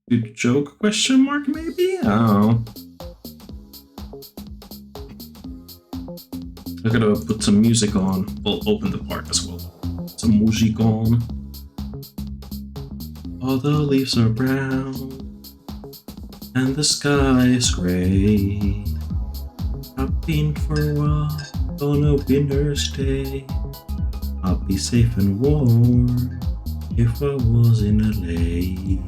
Good joke? Question mark? Maybe. Oh, I gotta put some music on. We'll open the park as well. Some music on. All the leaves are brown and the sky is gray. I've been for a while on a winter's day. I'd be safe and warm if I was in LA.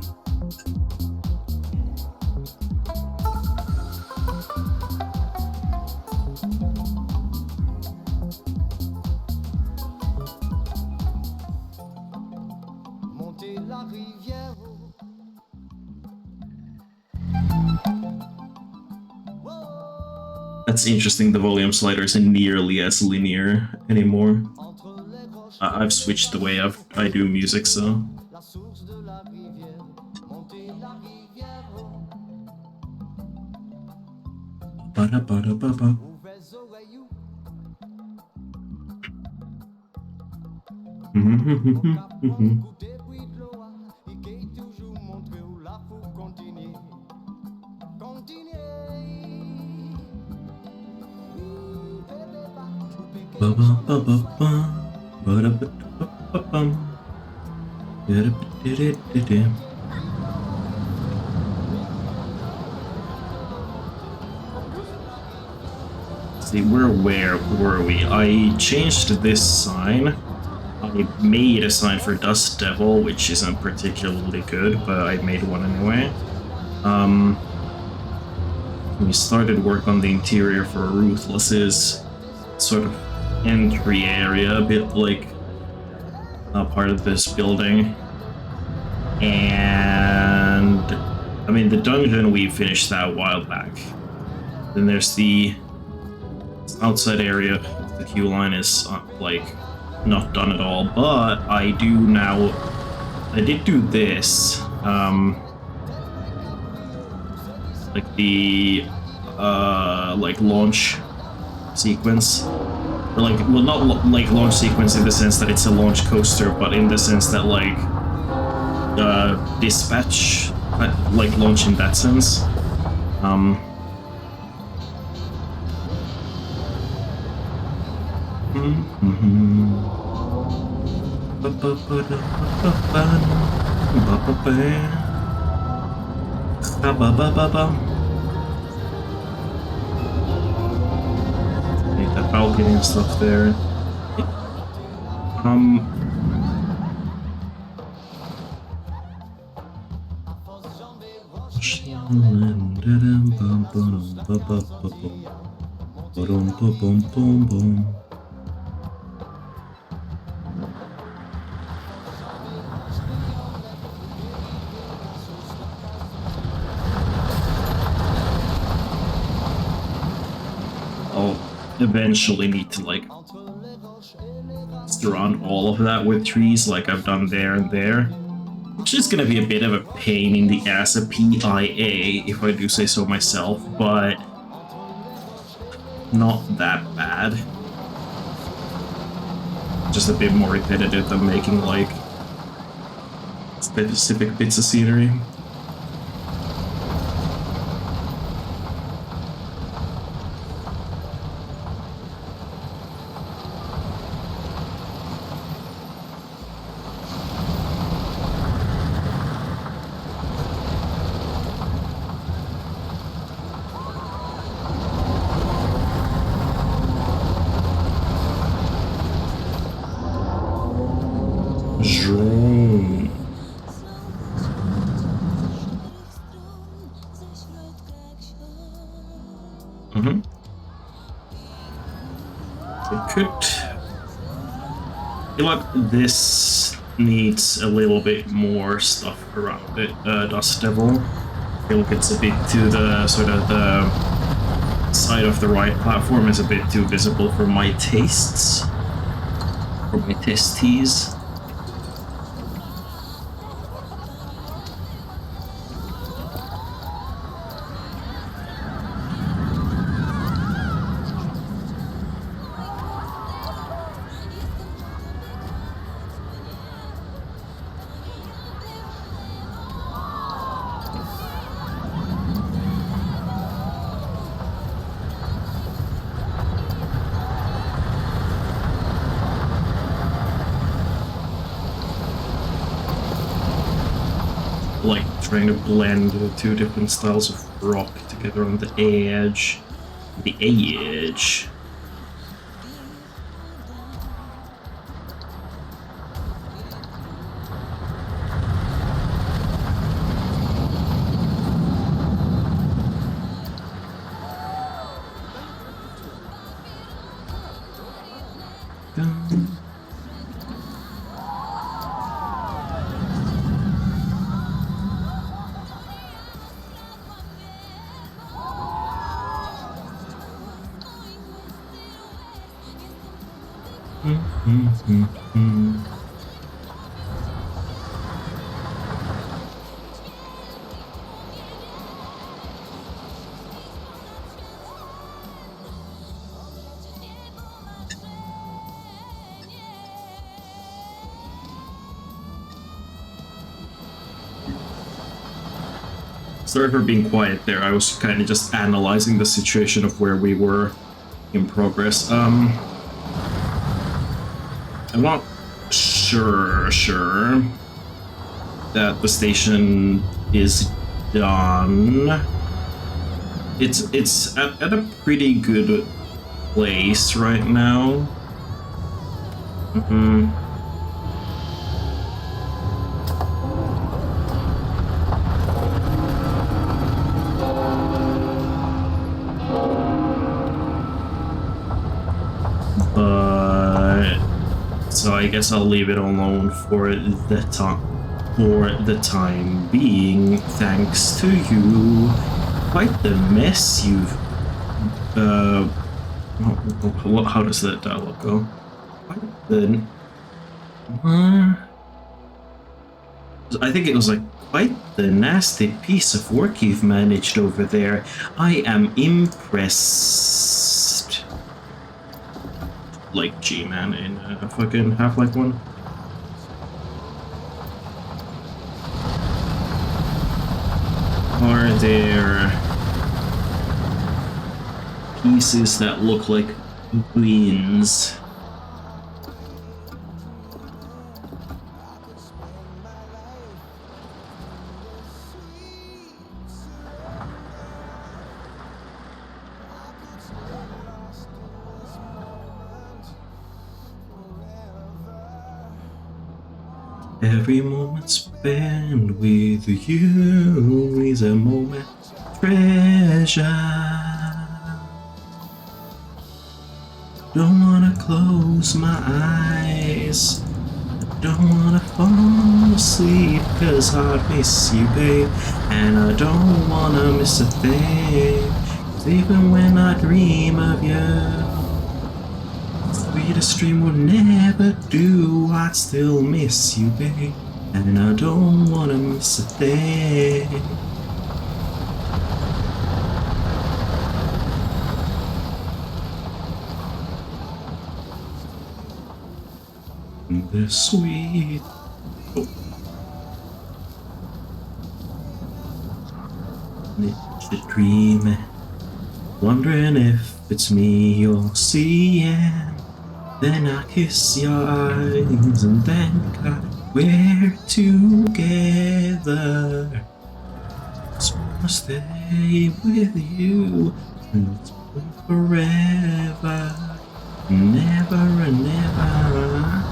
That's interesting, the volume slider isn't nearly as linear anymore. I've switched the way I do music, so... Ba-da-ba-da-ba-ba. See, where were we? I changed this sign. I made a sign for Dust Devil, which isn't particularly good, but I made one anyway. We started work on the interior for Ruthless's sort of entry area, a bit like part of this building. And I mean, the dungeon, we finished that a while back. Then there's the outside area. The queue line is like not done at all, but I did do this. Like the like launch sequence, or like, well, not like launch sequence in the sense that it's a launch coaster, but in the sense that like dispatch, like launch in that sense. Need that balcony and stuff there. I'll eventually need to like surround all of that with trees like I've done there and there, which is gonna be a bit of a pain in the ass, a PIA if I do say so myself, but not that bad. Just a bit more repetitive than making like specific bits of scenery. I feel like this needs a little bit more stuff around it. Dust Devil. I feel like it's a bit to the sort of the side of the right platform is a bit too visible for my tastes, for my tasties. like trying to blend the two different styles of rock together on the edge. The edge. Sorry for being quiet there. I was kind of just analyzing the situation of where we were in progress. I'm not sure that the station is done. It's at a pretty good place right now. So I guess I'll leave it alone for the time being. Thanks to you. Quite the mess you've. How does that dialogue go? Quite the. I think it was like quite the nasty piece of work you've managed over there. I am impressed. Like G-Man in fucking Half-Life 1. Are there pieces that look like beans? Every moment spent with you is a moment treasure. Don't wanna close my eyes. Don't wanna fall asleep, 'cause I miss you, babe. And I don't wanna miss a thing, 'cause even when I dream of you, sweetest dream will never do. I'd still miss you, babe, and I don't wanna miss a thing. The sweet. Oh. It's a dream, wondering if it's me you're seeing. Then I kiss your eyes and then we're together. Just wanna stay with you and it's forever, never and never.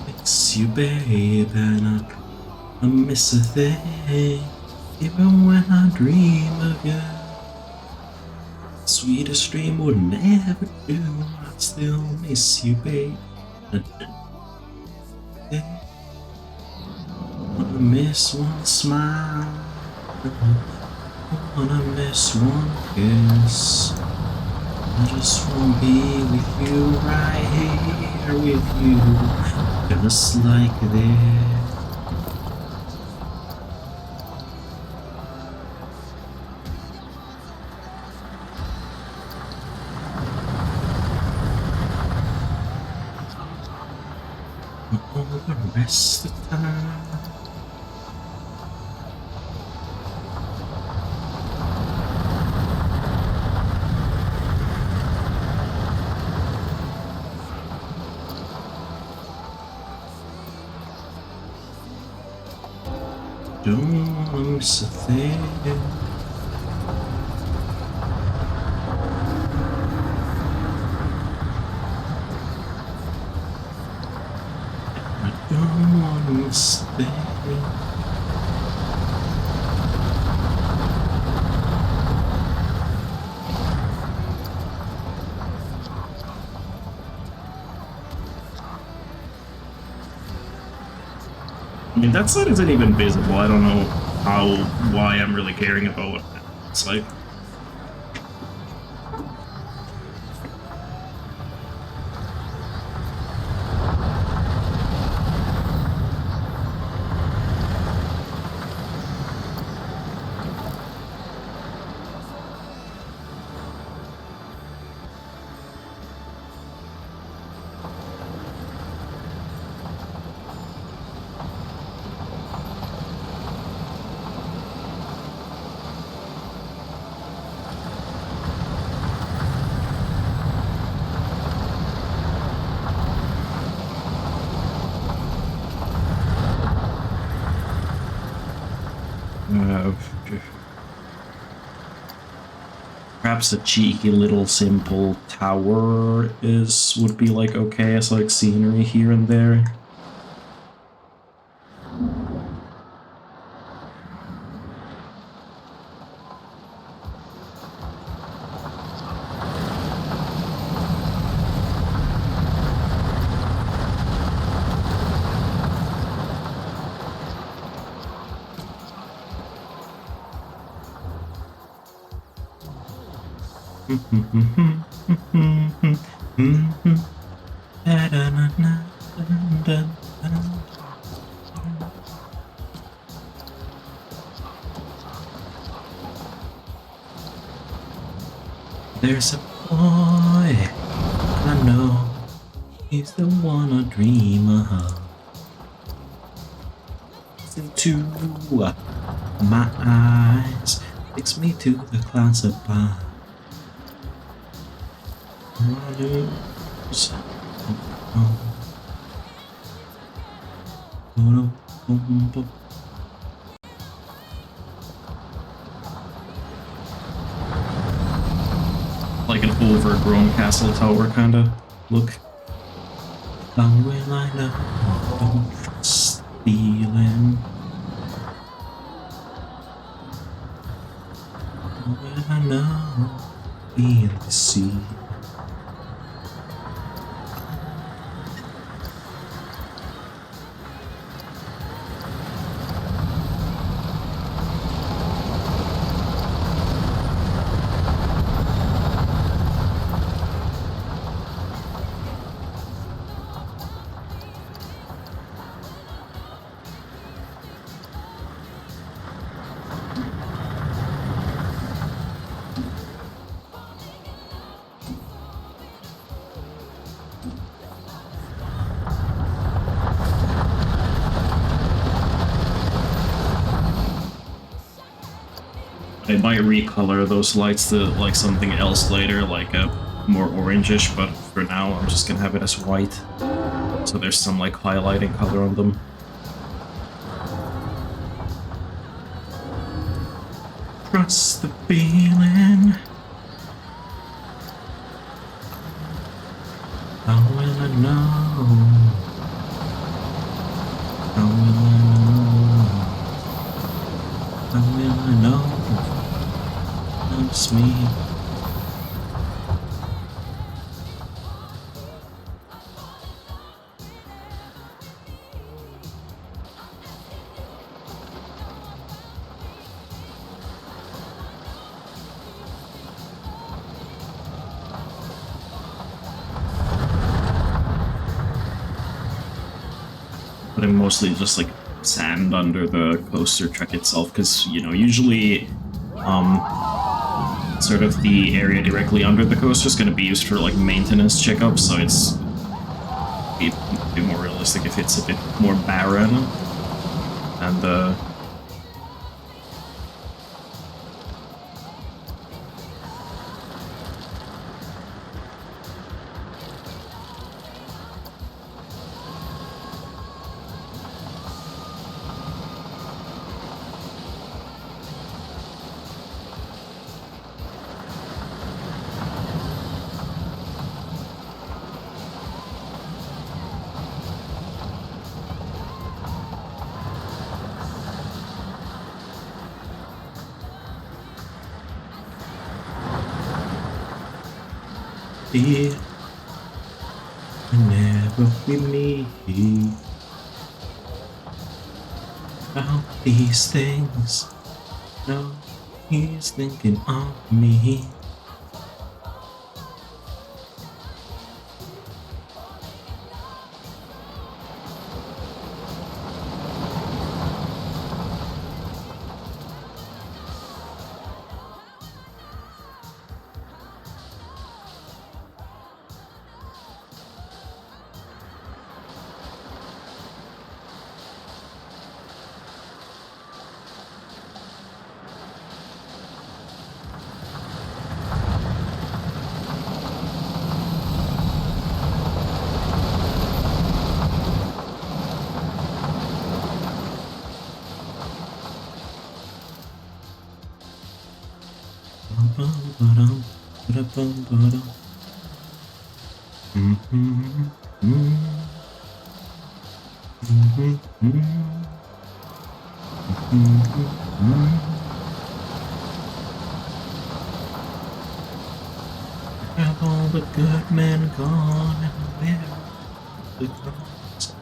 Miss you, babe, and I miss a thing. Even when I dream of you, sweetest dream would never do. I'd still miss you, babe. I wanna miss one smile, I wanna miss one kiss. I just wanna be with you, right here with you, just like this. All the rest of the time. don't wanna miss a thing. I don't wanna miss a thing. I mean, that side isn't even visible. I don't know why I'm really caring about what it's like. Perhaps a cheeky little simple tower would be like okay as like scenery here and there. There's a boy, I know, he's the one I dream of. Into my eyes, takes me to the clouds above. Like an overgrown castle tower kind of look. How will I know? Don't trust feeling. How will I know? Being deceived. I might recolor those lights to like something else later, like a more orangish, but for now I'm just gonna have it as white. So there's some like highlighting color on them. Trust the feeling. How will I know? How will I know? How will I know? Loves me. But I'm mostly just like sand under the coaster track itself, because you know usually sort of the area directly under the coaster is going to be used for like maintenance checkups, so it's a bit more realistic if it's a bit more barren. And be whenever we meet about these things. No, he's thinking of me. Have all the good men gone and where the girls?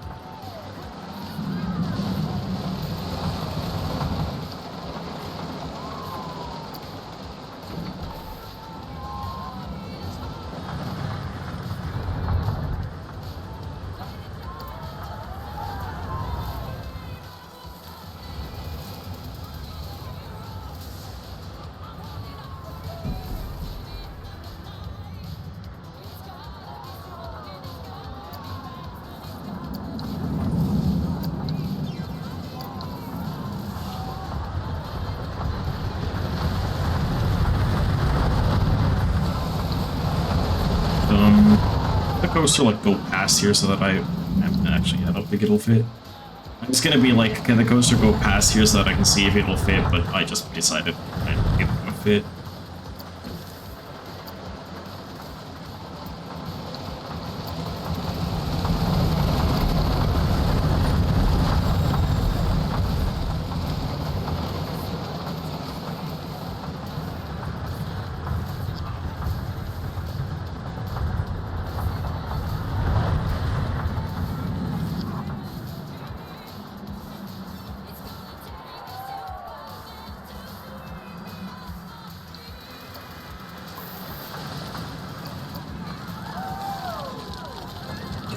The coaster like go past here so that actually I don't think it'll fit. It's gonna be like, can the coaster go past here so that I can see if it'll fit, but I just decided I don't think it's gonna fit.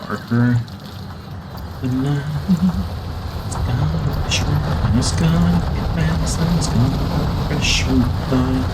Darker. The night is gonna be short, and it's gonna get fast, and it's gonna be fresh with light.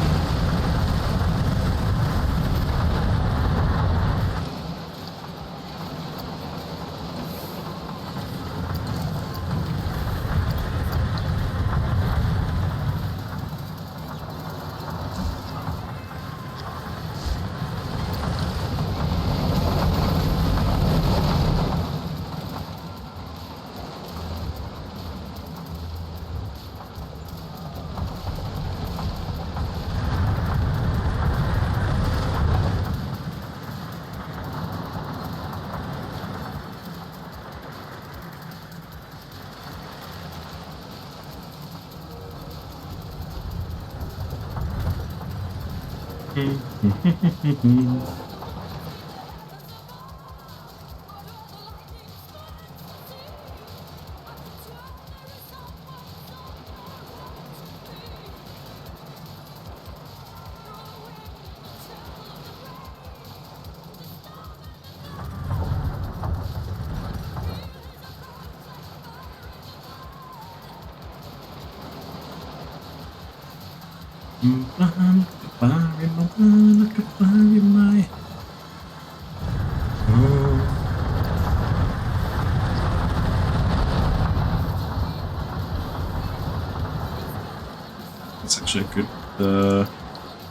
It's actually a good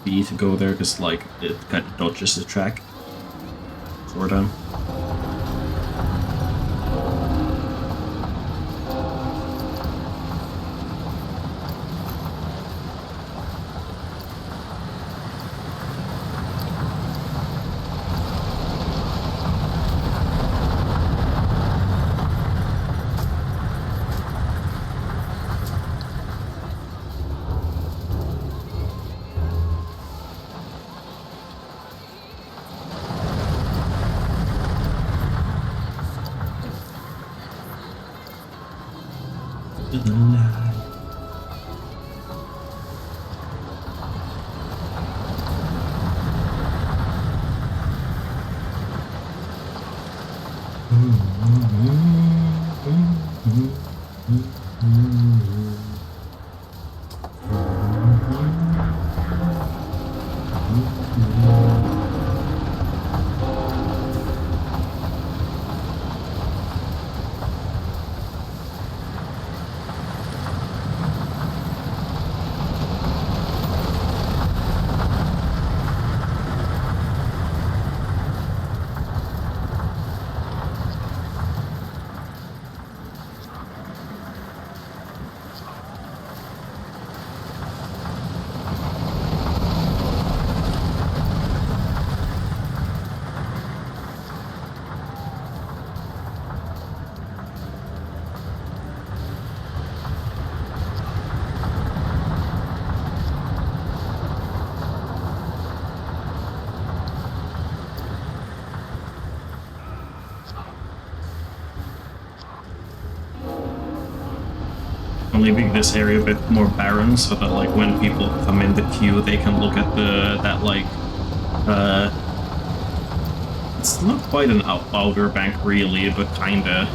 B to go there because like it kind of dodges the track. Sort of. into the night. I'm leaving this area a bit more barren so that like when people come in the queue they can look at that like it's not quite an auger bank really, but kinda.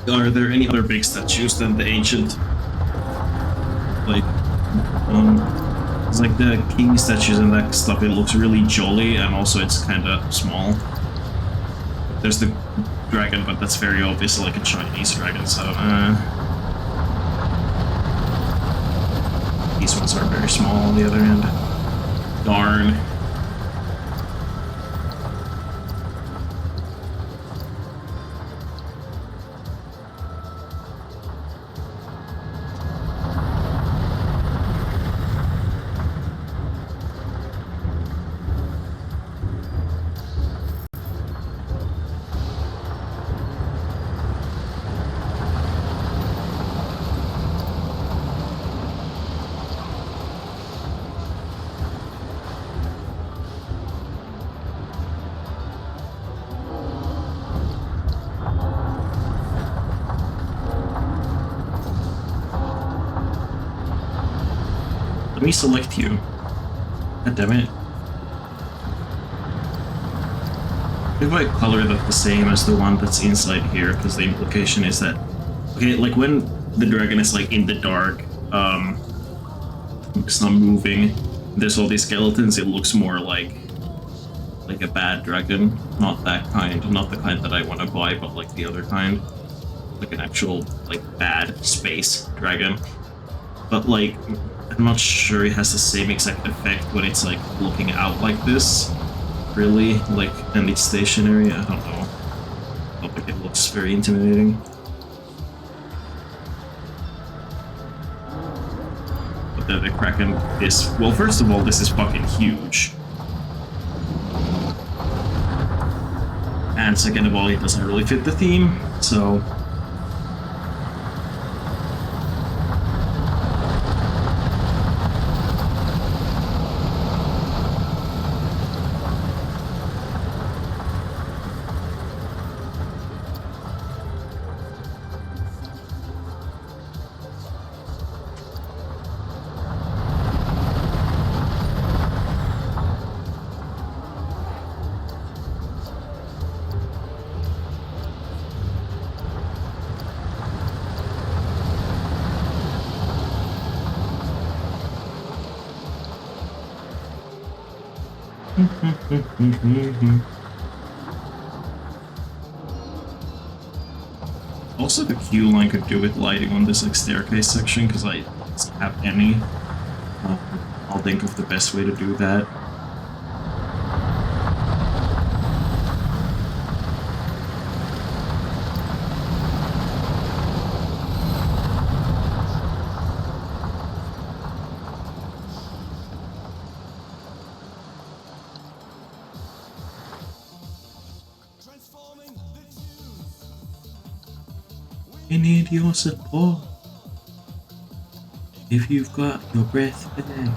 Are there any other big statues than the ancient? Like, it's like the king statues and that stuff, it looks really jolly and also it's kind of small. There's the dragon, but that's very obviously like a Chinese dragon, so these ones are very small on the other end. Darn. Let me select you. God damn it. If I color that the same as the one that's inside here, because the implication is that, okay, like when the dragon is like in the dark, it's not moving, there's all these skeletons, it looks more like a bad dragon. Not that kind, not the kind that I want to buy, but like the other kind. Like an actual, like, bad space dragon. But like, I'm not sure it has the same exact effect when it's like looking out like this. Really, like, and it's stationary. I don't know. I don't think it looks very intimidating. But then the Kraken is, well, first of all, this is fucking huge. And second of all, it doesn't really fit the theme, so. Also, the queue line could do with lighting on this like staircase section because I don't have any I'll think of the best way to do that. I need your support. If you've got your breath back.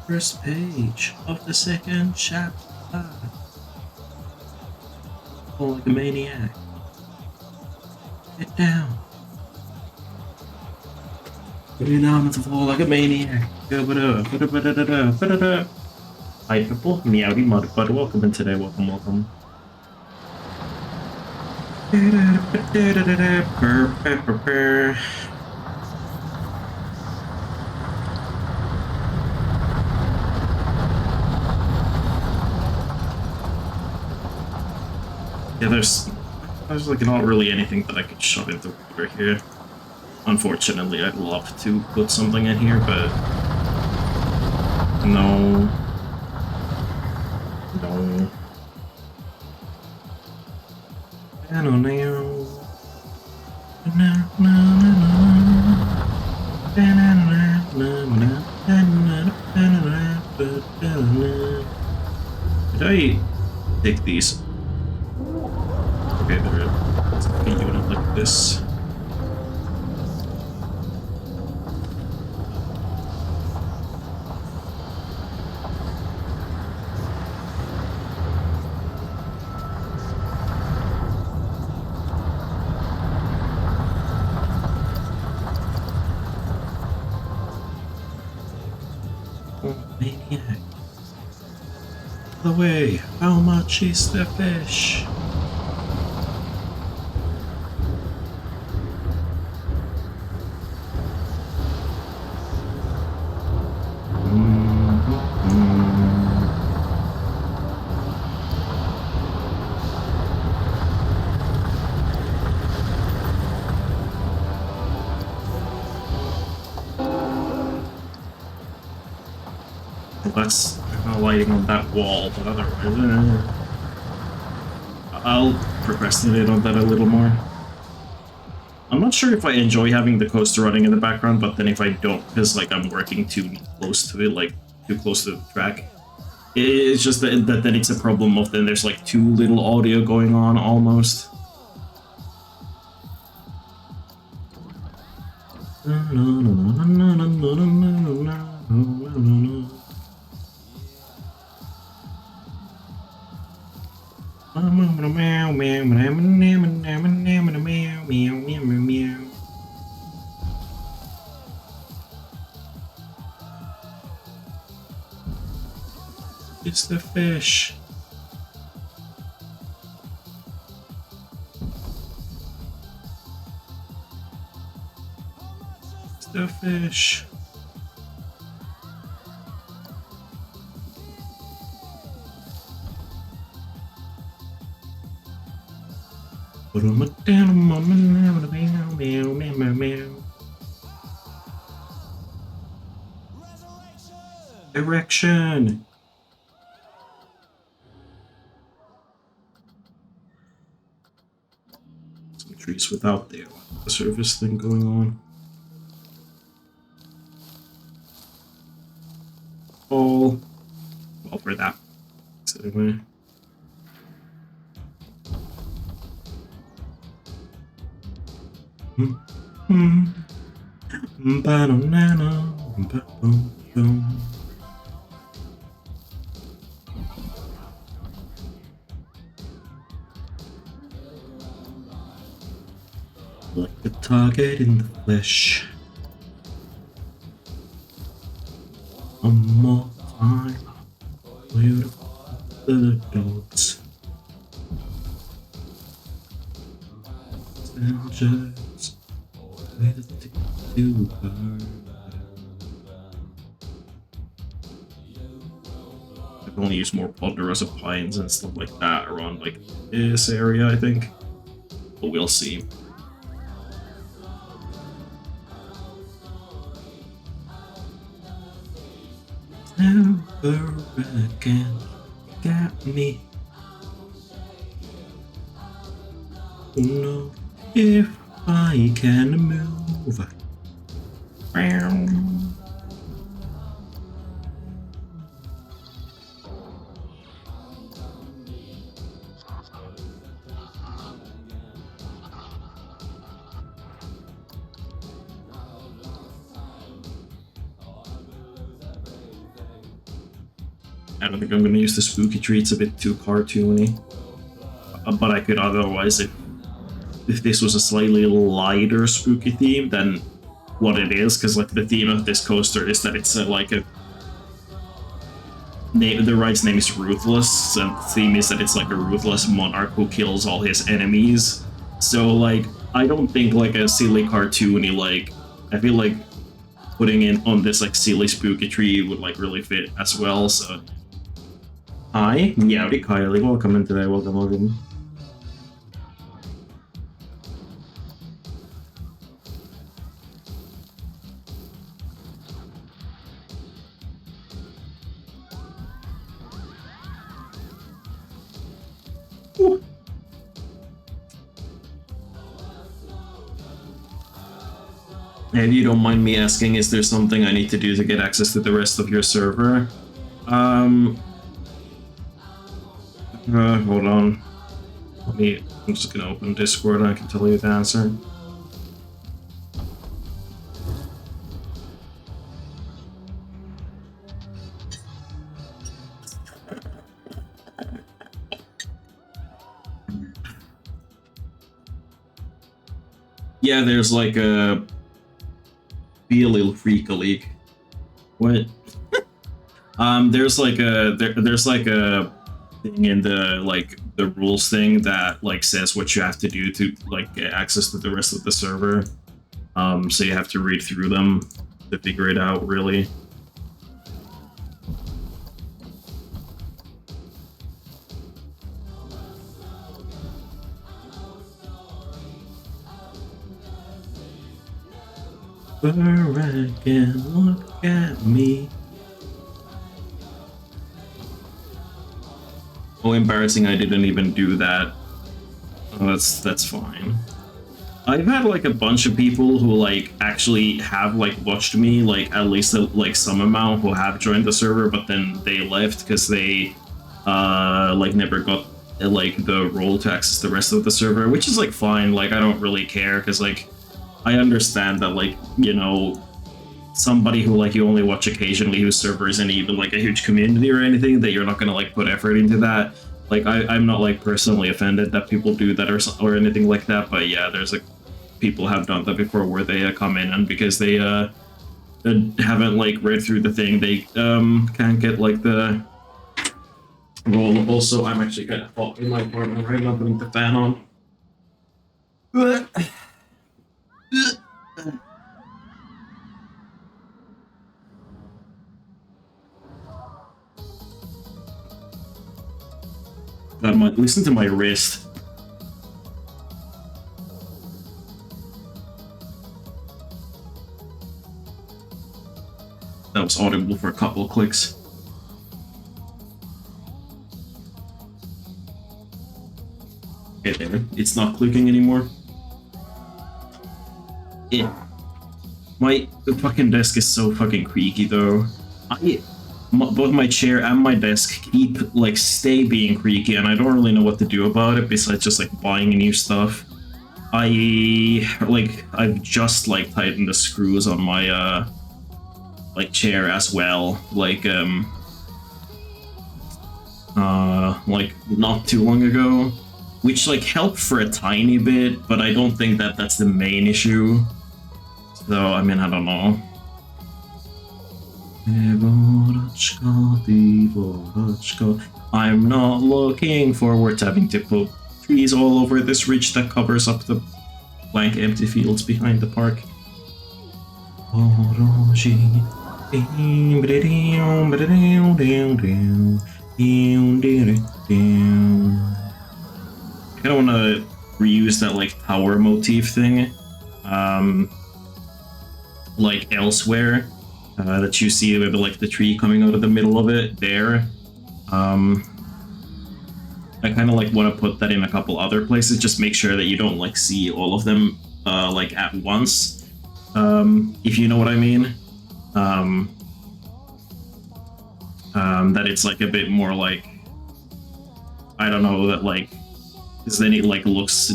First page of the second chapter. Fall like a maniac. Get down. Get down on the floor like a maniac. Hi people, Meowdy Mudbud, welcome in today, welcome. Yeah, there's like not really anything that I could shove into water here. Unfortunately, I'd love to put something in here, but no. I don't know. Did I take these? Okay, let's be doing it like this. Maniac. The way, how much is the fish? That's lighting on that wall, but otherwise, I'll procrastinate on that a little more. I'm not sure if I enjoy having the coaster running in the background, but then if I don't, because like I'm working too close to it, like too close to the track, it's just that then it's a problem of then there's like too little audio going on almost. It's the fish. It's the fish. Erection. Some trees without the service thing going on. All well for that. So anyway. Like a target in the flesh. One more time, beautiful the dogs. Strangers with to her. I can only use more ponderosa pines and stuff like that around like this area, I think. But we'll see. Never again got me. No, if I can move. I don't think I'm gonna use the spooky tree, it's a bit too cartoony. But I could otherwise, if this was a slightly lighter spooky theme than what it is, because like the theme of this coaster is that it's like a the ride's name is Ruthless, and the theme is that it's like a ruthless monarch who kills all his enemies. So like I don't think like a silly cartoony like I feel like putting in on this like silly spooky tree would like really fit as well. So hi, Yowdy Kylie, welcome in today, welcome. Ooh. And you don't mind me asking, is there something I need to do to get access to the rest of your server? Hold on. I'm just gonna open Discord and I can tell you the answer. Yeah, there's like a... Be a little freak a leak. What? There's like a thing in the like the rules thing that like says what you have to do to like get access to the rest of the server. So you have to read through them to figure it out, really. Again, look at me. Oh, embarrassing! I didn't even do that. Oh, that's fine. I've had like a bunch of people who like actually have like watched me, like at least like some amount, who have joined the server, but then they left because they like never got like the role to access the rest of the server, which is like fine. Like I don't really care because like I understand that like, you know, somebody who like you only watch occasionally whose server isn't even like a huge community or anything, that you're not gonna like put effort into that. Like I'm not like personally offended that people do that or anything like that, but yeah, there's like people have done that before where they come in and because they haven't like read through the thing, they can't get like the role. Also, I'm actually kind of hot in my apartment right now, putting the fan on. God, listen to my wrist. That was audible for a couple of clicks. Okay, there. It's not clicking anymore. Yeah. My fucking desk is so fucking creaky though. Both my chair and my desk keep like stay being creaky, and I don't really know what to do about it besides just like buying new stuff. I've just like tightened the screws on my like chair as well, like not too long ago, which like helped for a tiny bit, but I don't think that that's the main issue. So I mean, I don't know. I'm not looking forward to having to put trees all over this ridge that covers up the blank empty fields behind the park. I kind of want to reuse that like tower motif thing, like elsewhere. that you see with like the tree coming out of the middle of it there. I kind of like want to put that in a couple other places, just make sure that you don't like see all of them like at once, if you know what I mean. That it's like a bit more like, I don't know, that like, because then it like looks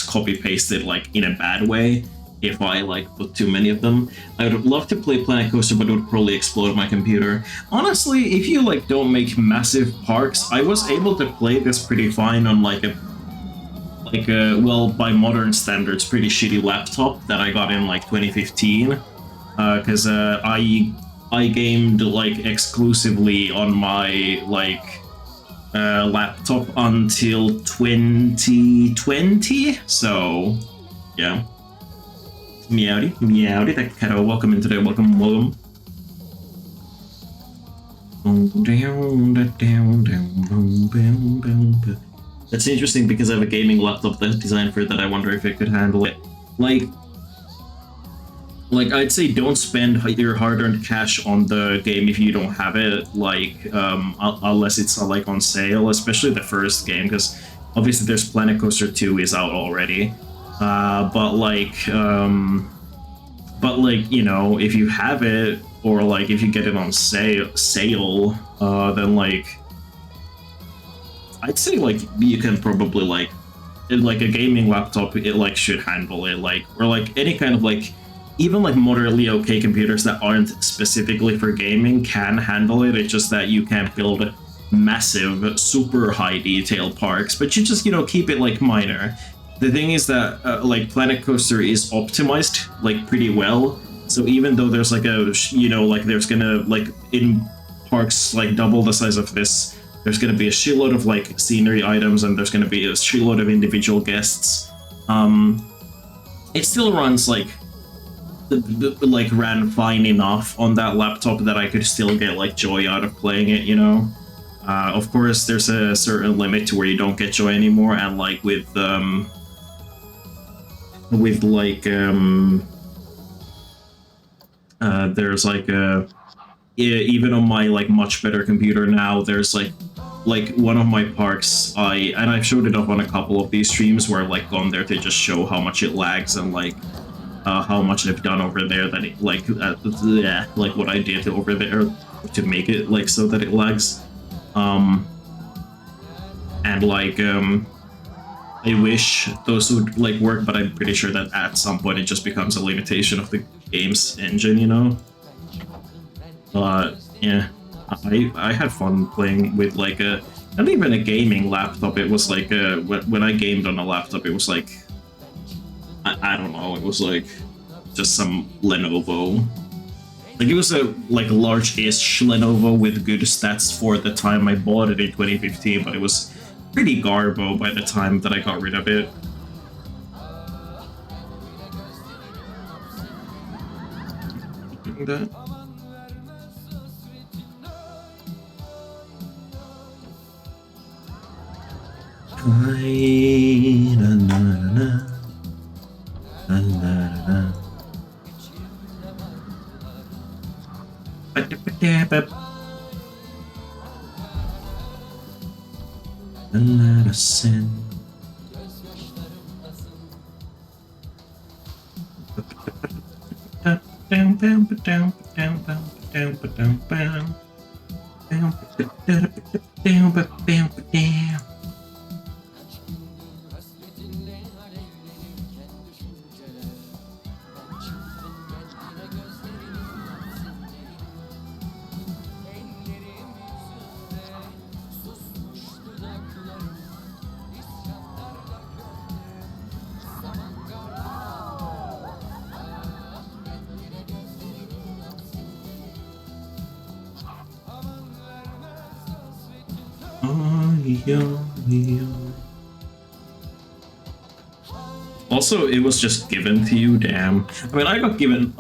copy pasted like in a bad way if I like put too many of them. I would love to play Planet Coaster, but it would probably explode my computer. Honestly, if you like don't make massive parks, I was able to play this pretty fine on like a well, by modern standards, pretty shitty laptop that I got in like 2015. Because I gamed like exclusively on my like laptop until 2020. So yeah. Meowdy, that Kato, welcome in today, welcome. That's interesting because I have a gaming laptop that's designed for it that I wonder if it could handle it. Like I'd say don't spend your hard-earned cash on the game if you don't have it, like unless it's like on sale, especially the first game, because obviously there's Planet Coaster 2 is out already. But you know, if you have it, or like if you get it on sale, then like I'd say like you can probably like a gaming laptop, it like should handle it, like, or like any kind of like even like moderately okay computers that aren't specifically for gaming can handle it. It's just that you can't build massive, super high detail parks, but you just, you know, keep it like minor. The thing is that like Planet Coaster is optimized like pretty well, so even though there's like a, you know, like there's gonna like in parks like double the size of this, there's gonna be a shitload of like scenery items, and there's gonna be a shitload of individual guests. It still runs like ran fine enough on that laptop that I could still get like joy out of playing it, you know. Of course, there's a certain limit to where you don't get joy anymore, and like with like there's like even on my like much better computer now, there's like one of my parks, I've showed it up on a couple of these streams where I've like gone there to just show how much it lags and like how much they've done over there, that it like like what I did over there to make it like so that it lags. And like I wish those would like work, but I'm pretty sure that at some point it just becomes a limitation of the game's engine, you know. Yeah, I had fun playing with like not even a gaming laptop. It was like when I gamed on a laptop, it was like I don't know, it was like just some Lenovo. Like it was a like large-ish Lenovo with good stats for the time I bought it in 2015, but it was pretty garbo by the time that I got rid of it. That. Let us in. Also, it was just given to you, damn. I mean, I got given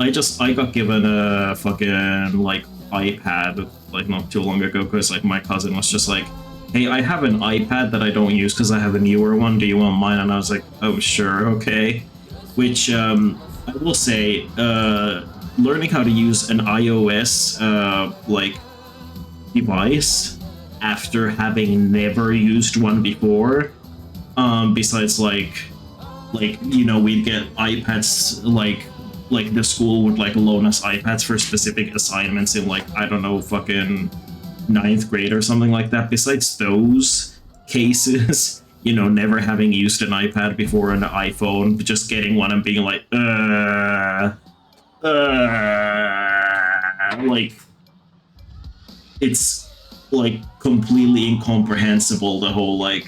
a fucking, like, iPad, like, not too long ago, because, like, my cousin was just like, hey, I have an iPad that I don't use because I have a newer one, do you want mine? And I was like, oh, sure, okay. Which, I will say, learning how to use an iOS like device after having never used one before. Besides you know, we'd get iPads, like the school would like loan us iPads for specific assignments in like, I don't know, fucking ninth grade or something like that. Besides those cases, you know, never having used an iPad before, an iPhone, just getting one and being like, like, it's like completely incomprehensible, the whole like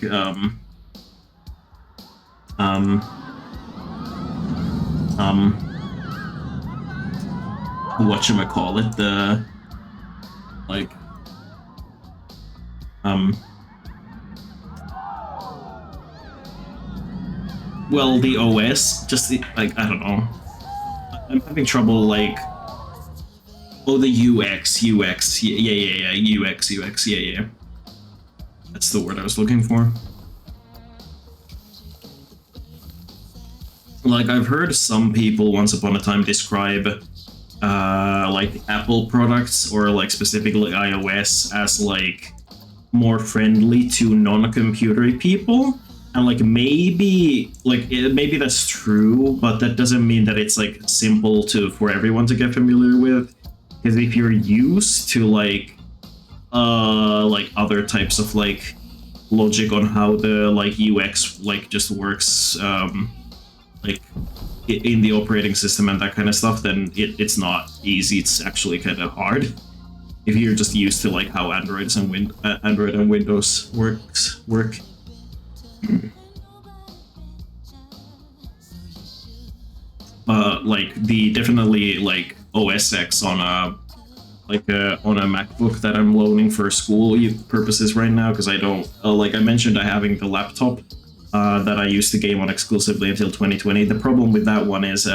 whatchamacallit, the like well, the OS, just the, like, I don't know, I'm having trouble like, oh, the UX, yeah, UX, yeah, that's the word I was looking for. Like, I've heard some people once upon a time describe like Apple products, or like specifically iOS, as like more friendly to non-computery people, and like maybe that's true, but that doesn't mean that it's like simple for everyone to get familiar with. Because if you're used to like other types of like logic on how the like UX like just works, like in the operating system and that kind of stuff, then it's not easy. It's actually kind of hard if you're just used to like how Android and Windows work. Like the definitely like OS X on a MacBook that I'm loaning for school purposes right now, because I don't like I mentioned, I having the laptop that I used to game on exclusively until 2020. The problem with that one is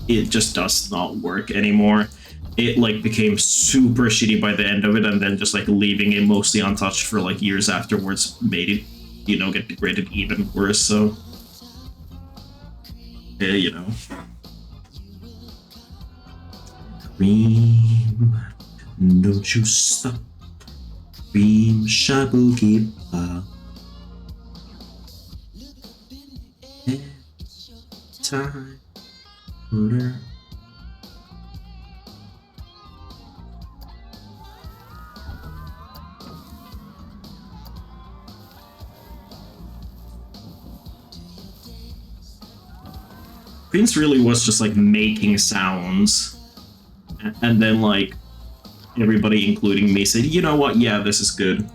it just does not work anymore. It like became super shitty by the end of it, and then just like leaving it mostly untouched for like years afterwards made it, you know, get degraded even worse. So yeah, you know. Cream, don't you stop. Cream shabuki pop. Time. Order. Prince really was just like making sounds, and then like everybody, including me, said, you know what, yeah, this is good.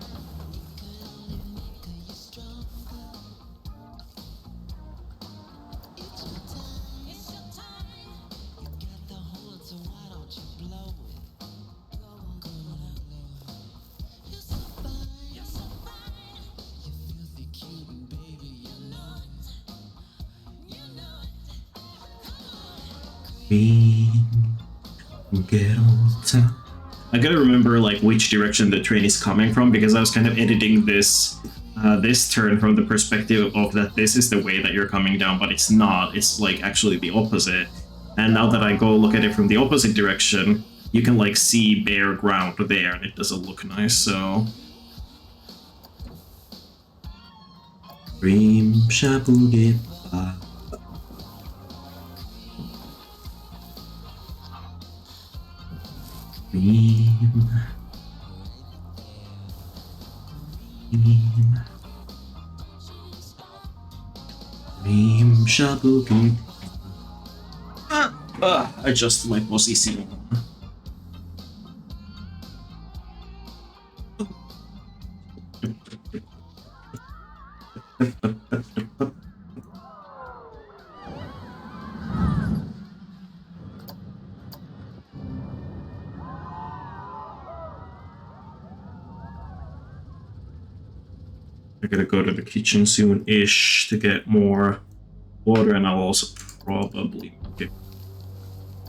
Get on top. I gotta remember like which direction the train is coming from, because I was kind of editing this this turn from the perspective of that this is the way that you're coming down, but it's not. It's like actually the opposite. And now that I go look at it from the opposite direction, you can like see bare ground there, and it doesn't look nice. So Cream shabugi pop. Cream. Cream shabugi. I just my pussy scene. I gotta go to the kitchen soon-ish to get more water, and I'll also probably get...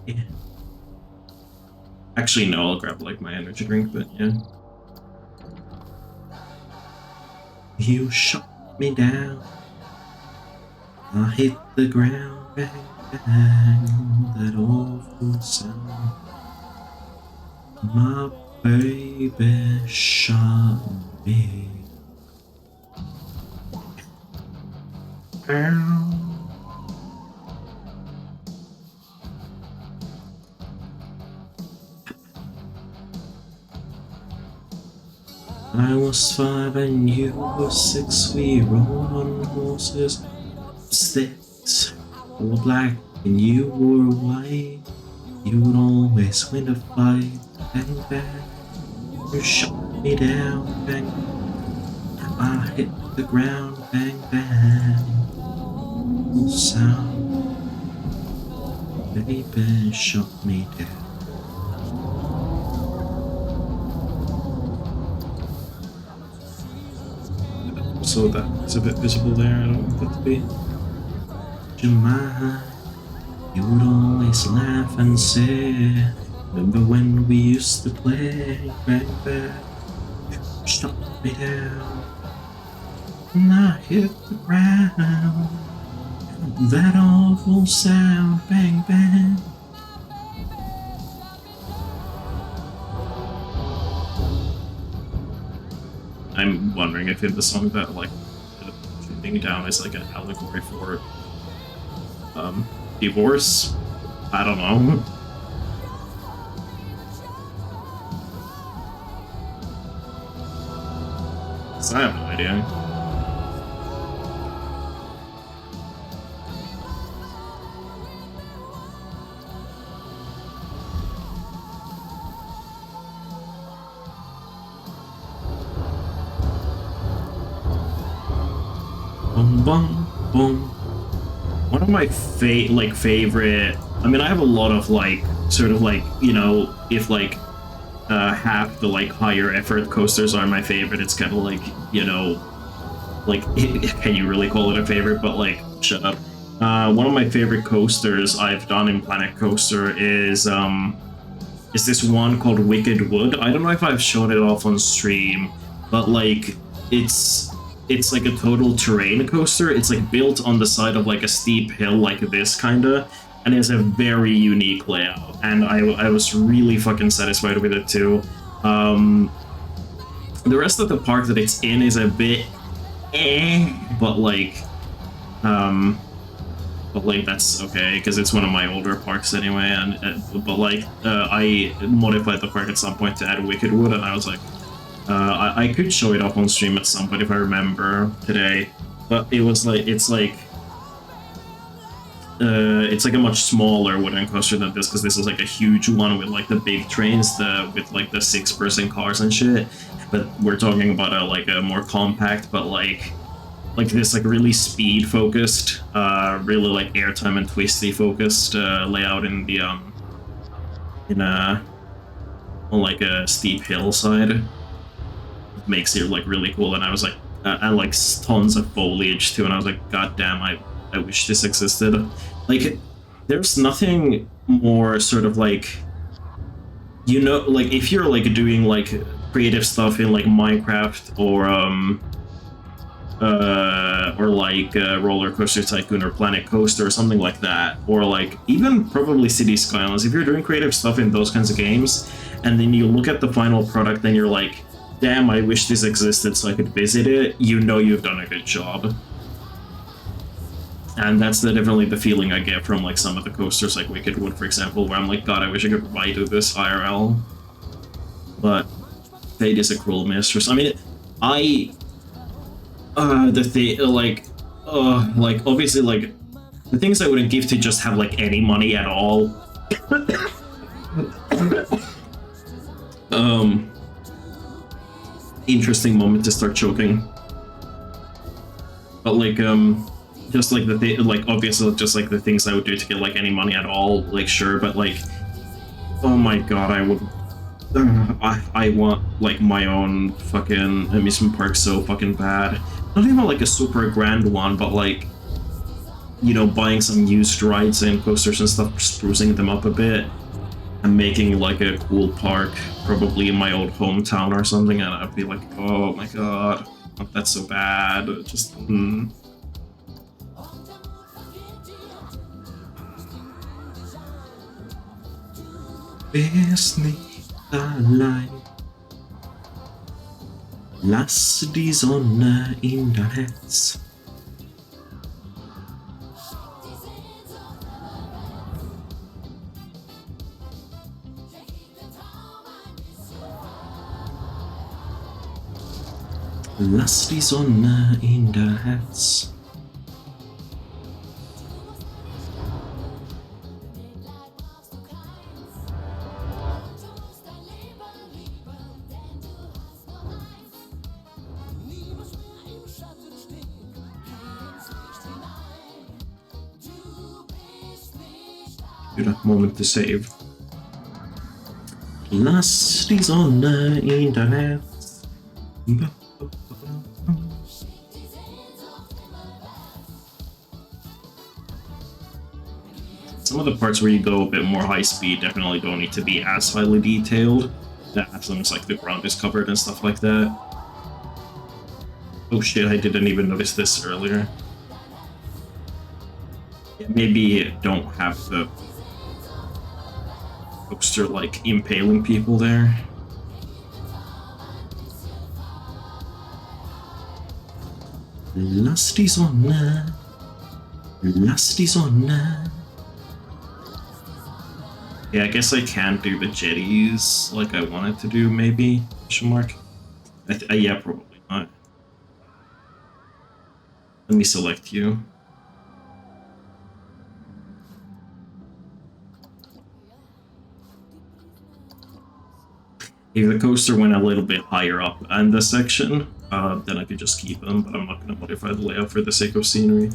Yeah. Actually, no, I'll grab like my energy drink, but yeah. You shot me down, I hit the ground, bang, bang, that awful sound. My baby shot me down. I was 5 and you were 6. We rode on horses, sticks. I were black and you were white. You would always win a fight. Bang bang, you shot me down. Bang, I hit the ground. Bang bang, sound. Baby shot me down. So that's a bit visible there. I don't want that to be. Jemima, you would always laugh and say, remember when we used to play? Bang bang, shut me down, and I hit the ground. That awful sound, bang bang. I'm wondering if in the song that like shooting down is like an allegory for divorce. I don't know. So I have no idea. Boom, boom, boom. One of my favorite. I mean, I have a lot of like sort of like, you know, if like half the like higher effort coasters are my favorite, it's kind of like, you know, like can you really call it a favorite? But like, shut up. One of my favorite coasters I've done in Planet Coaster is this one called Wicked Wood. I don't know if I've shown it off on stream, but like it's like a total terrain coaster. It's like built on the side of like a steep hill like this kinda, and it's a very unique layout, and I was really fucking satisfied with it too. The rest of the park that it's in is a bit but like that's okay because it's one of my older parks anyway, and but like I modified the park at some point to add Wicked Wood, and I was like, I could show it up on stream at some point if I remember today, but it was like it's like a much smaller wooden coaster than this, because this is like a huge one with like the big trains, with like the 6-person cars and shit. But we're talking about a more compact, but like this like really speed focused, really like airtime and twisty focused layout in the on like a steep hillside. It makes it like really cool, and I was like, and like tons of foliage too, and I was like, god damn, I wish this existed. Like, there's nothing more sort of like, you know, like if you're like doing like creative stuff in like Minecraft or like Roller Coaster Tycoon or Planet Coaster or something like that, or like even probably City Skylines, if you're doing creative stuff in those kinds of games, and then you look at the final product and you're like, damn, I wish this existed so I could visit it, you know you've done a good job. And that's definitely the feeling I get from like some of the coasters, like Wicked Wood, for example, where I'm like, god, I wish I could ride this IRL. But fate is a cruel mistress. I mean, like obviously, like the things I wouldn't give to just have like any money at all. Interesting moment to start choking. But like just like like obviously just like the things I would do to get like any money at all, like sure, but like, oh my god, I would I want like my own fucking amusement park so fucking bad. Not even like a super grand one, but like, you know, buying some used rides and coasters and stuff, sprucing them up a bit, and making like a cool park, probably in my old hometown or something, and I'd be like, oh my god, not that so bad. Just Disney Live. Lass die Sonne in dein Herz. Lass die Sonne in dein Herz. Good moment to save. Lass die Sonne in dein Herz. Some of the parts where you go a bit more high speed definitely don't need to be as highly detailed. As long as like the ground is covered and stuff like that. Oh shit, I didn't even notice this earlier. Maybe don't have the poster like impaling people there. Lass die Sonne. Lass die Sonne. Yeah, I guess I can't do the jetties like I wanted to do, maybe? Question mark. Yeah, probably not. Let me select you. If the coaster went a little bit higher up in the section, then I could just keep them, but I'm not going to modify the layout for the sake of scenery.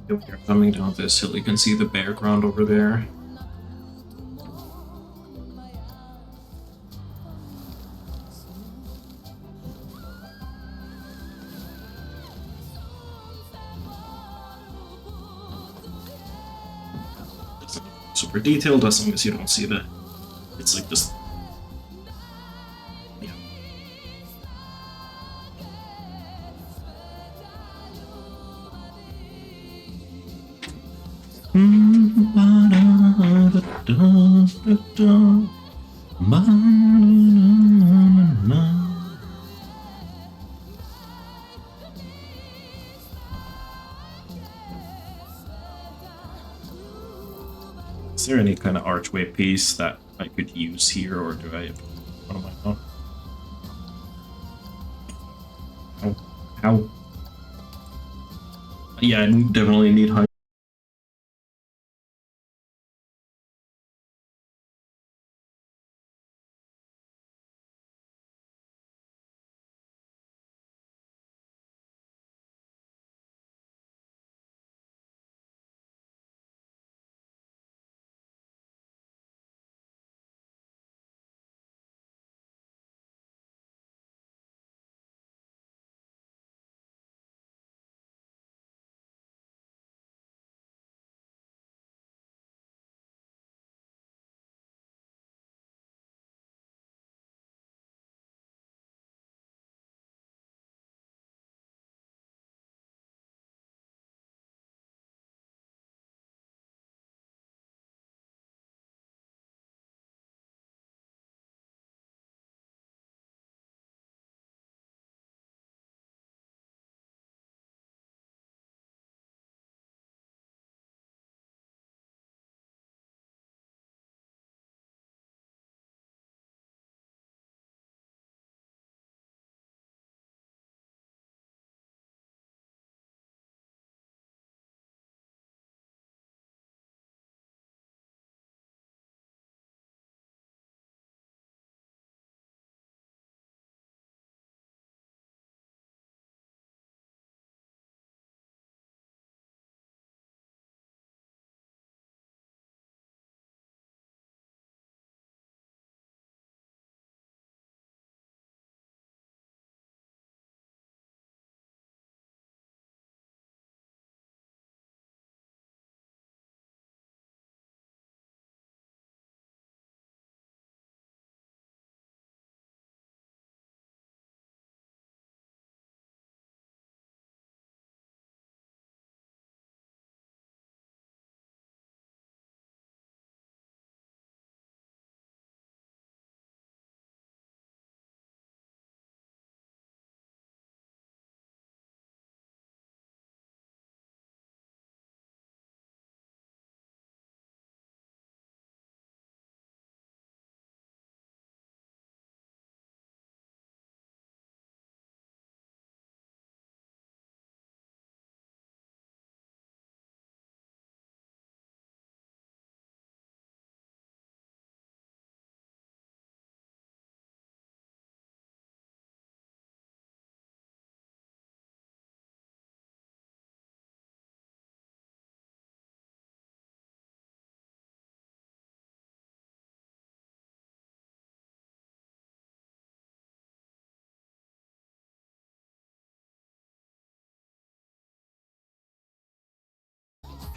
If you're coming down this hill, you can see the bare ground over there. Super detailed as long as you don't see that. It's like just. Yeah. Is there any kind of archway piece that I could use here, or do I have one of my own? How? Yeah, I definitely need high.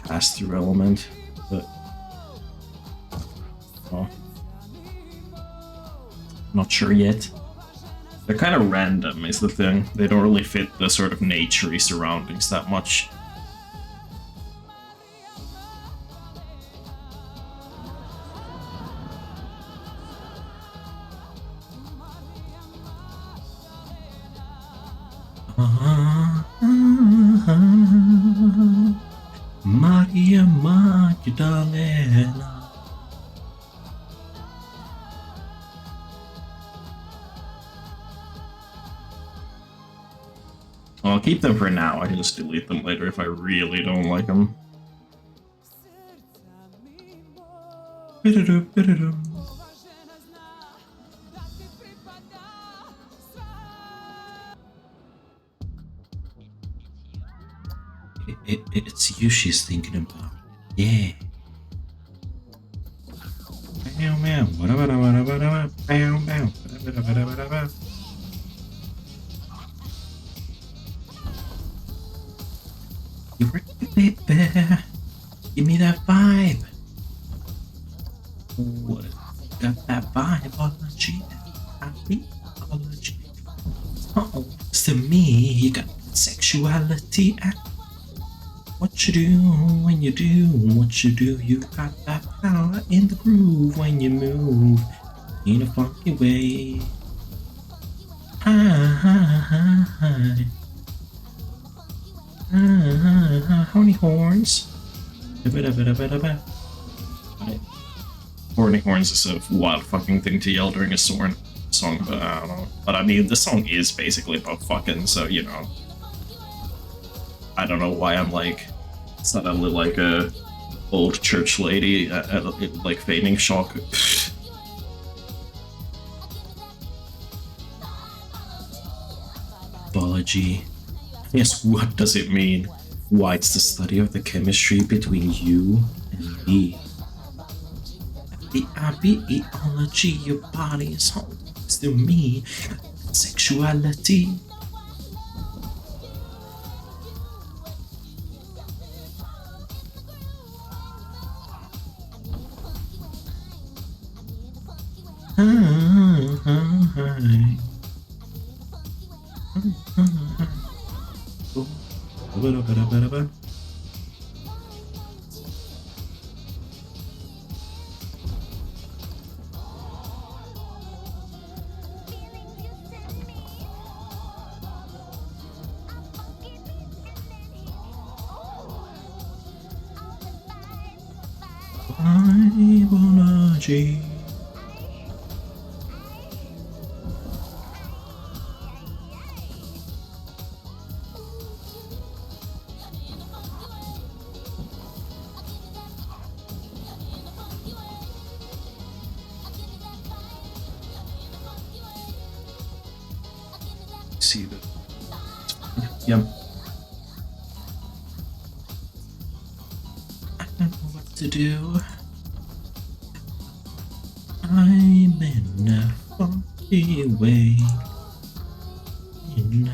pass-through element, but well, not sure yet. They're kind of random, is the thing. They don't really fit the sort of naturey surroundings that much. Maria Magdalena. I'll keep them for now. I can just delete them later if I really don't like them. It's you she's thinking about. Yeah. You work it, baby. Give me that vibe. What? Got that vibeology. Vibeology. Oh, to me, you got sexuality. What you do when you do what you do, you got that power in the groove when you move in a funky way. Hi. How many horns? Horny horns is a wild fucking thing to yell during a song, but I don't know. But I mean, the song is basically about fucking, so you know. I don't know why I'm like suddenly like a old church lady like feigning shock. Biology. Yes, what does it mean? Why, it's the study of the chemistry between you and me. The biology, your body is home to me. Sexuality. Biology. See the yep. I don't know what to do. I'm in a funky way. In a...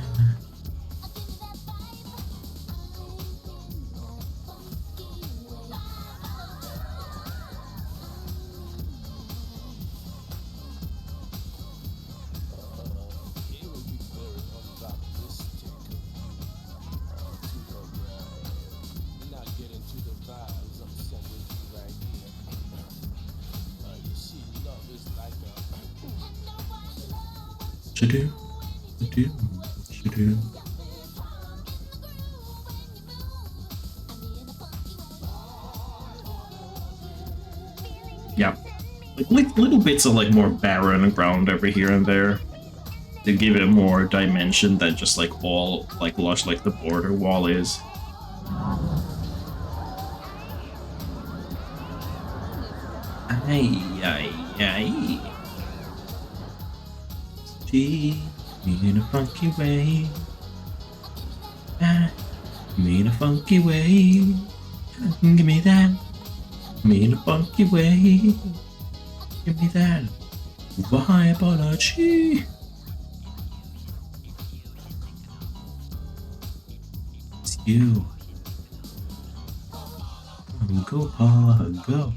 Yeah, like little bits of like more barren ground over here and there to give it more dimension than just like all like lush like the border wall is. Ay. Gee, me in a funky way. Me in a funky way. Give me that. Me in a funky way. Give me that. Vibeology. It's you. Go Paula, go.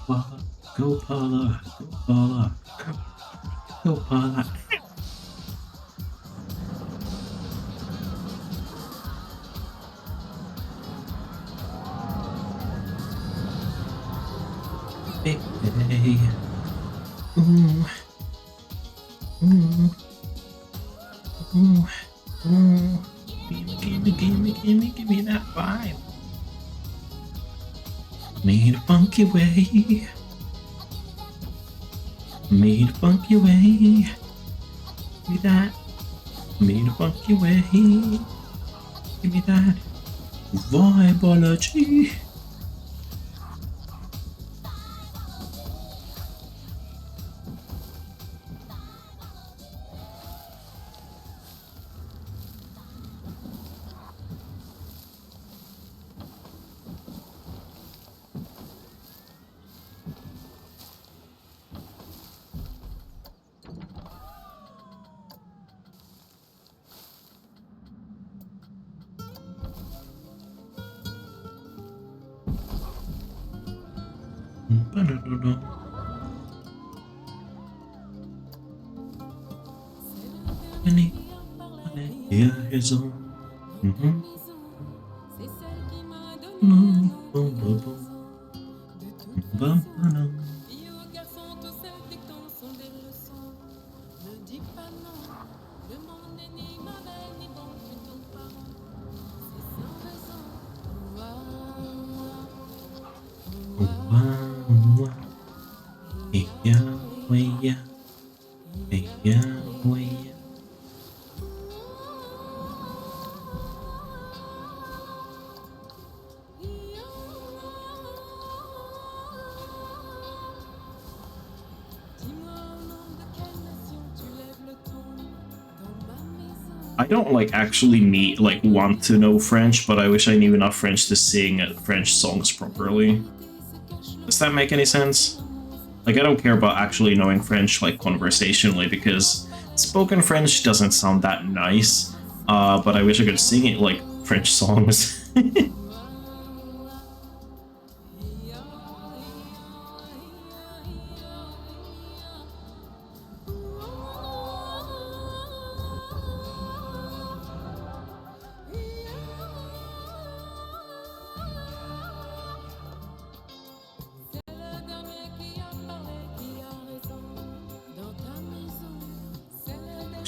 Paula, go Paula, go Paula, go Paula. Hey, hey. Ooh. Ooh. Ooh. Ooh. Give me that vibe. Made a funky way. Made a funky way. Give me that. Made a funky way. Give me that. Vibology. Yeah, it's on. I don't like actually want to know French, but I wish I knew enough French to sing French songs properly. Does that make any sense? Like, I don't care about actually knowing French, like, conversationally, because spoken French doesn't sound that nice, but I wish I could sing it like French songs.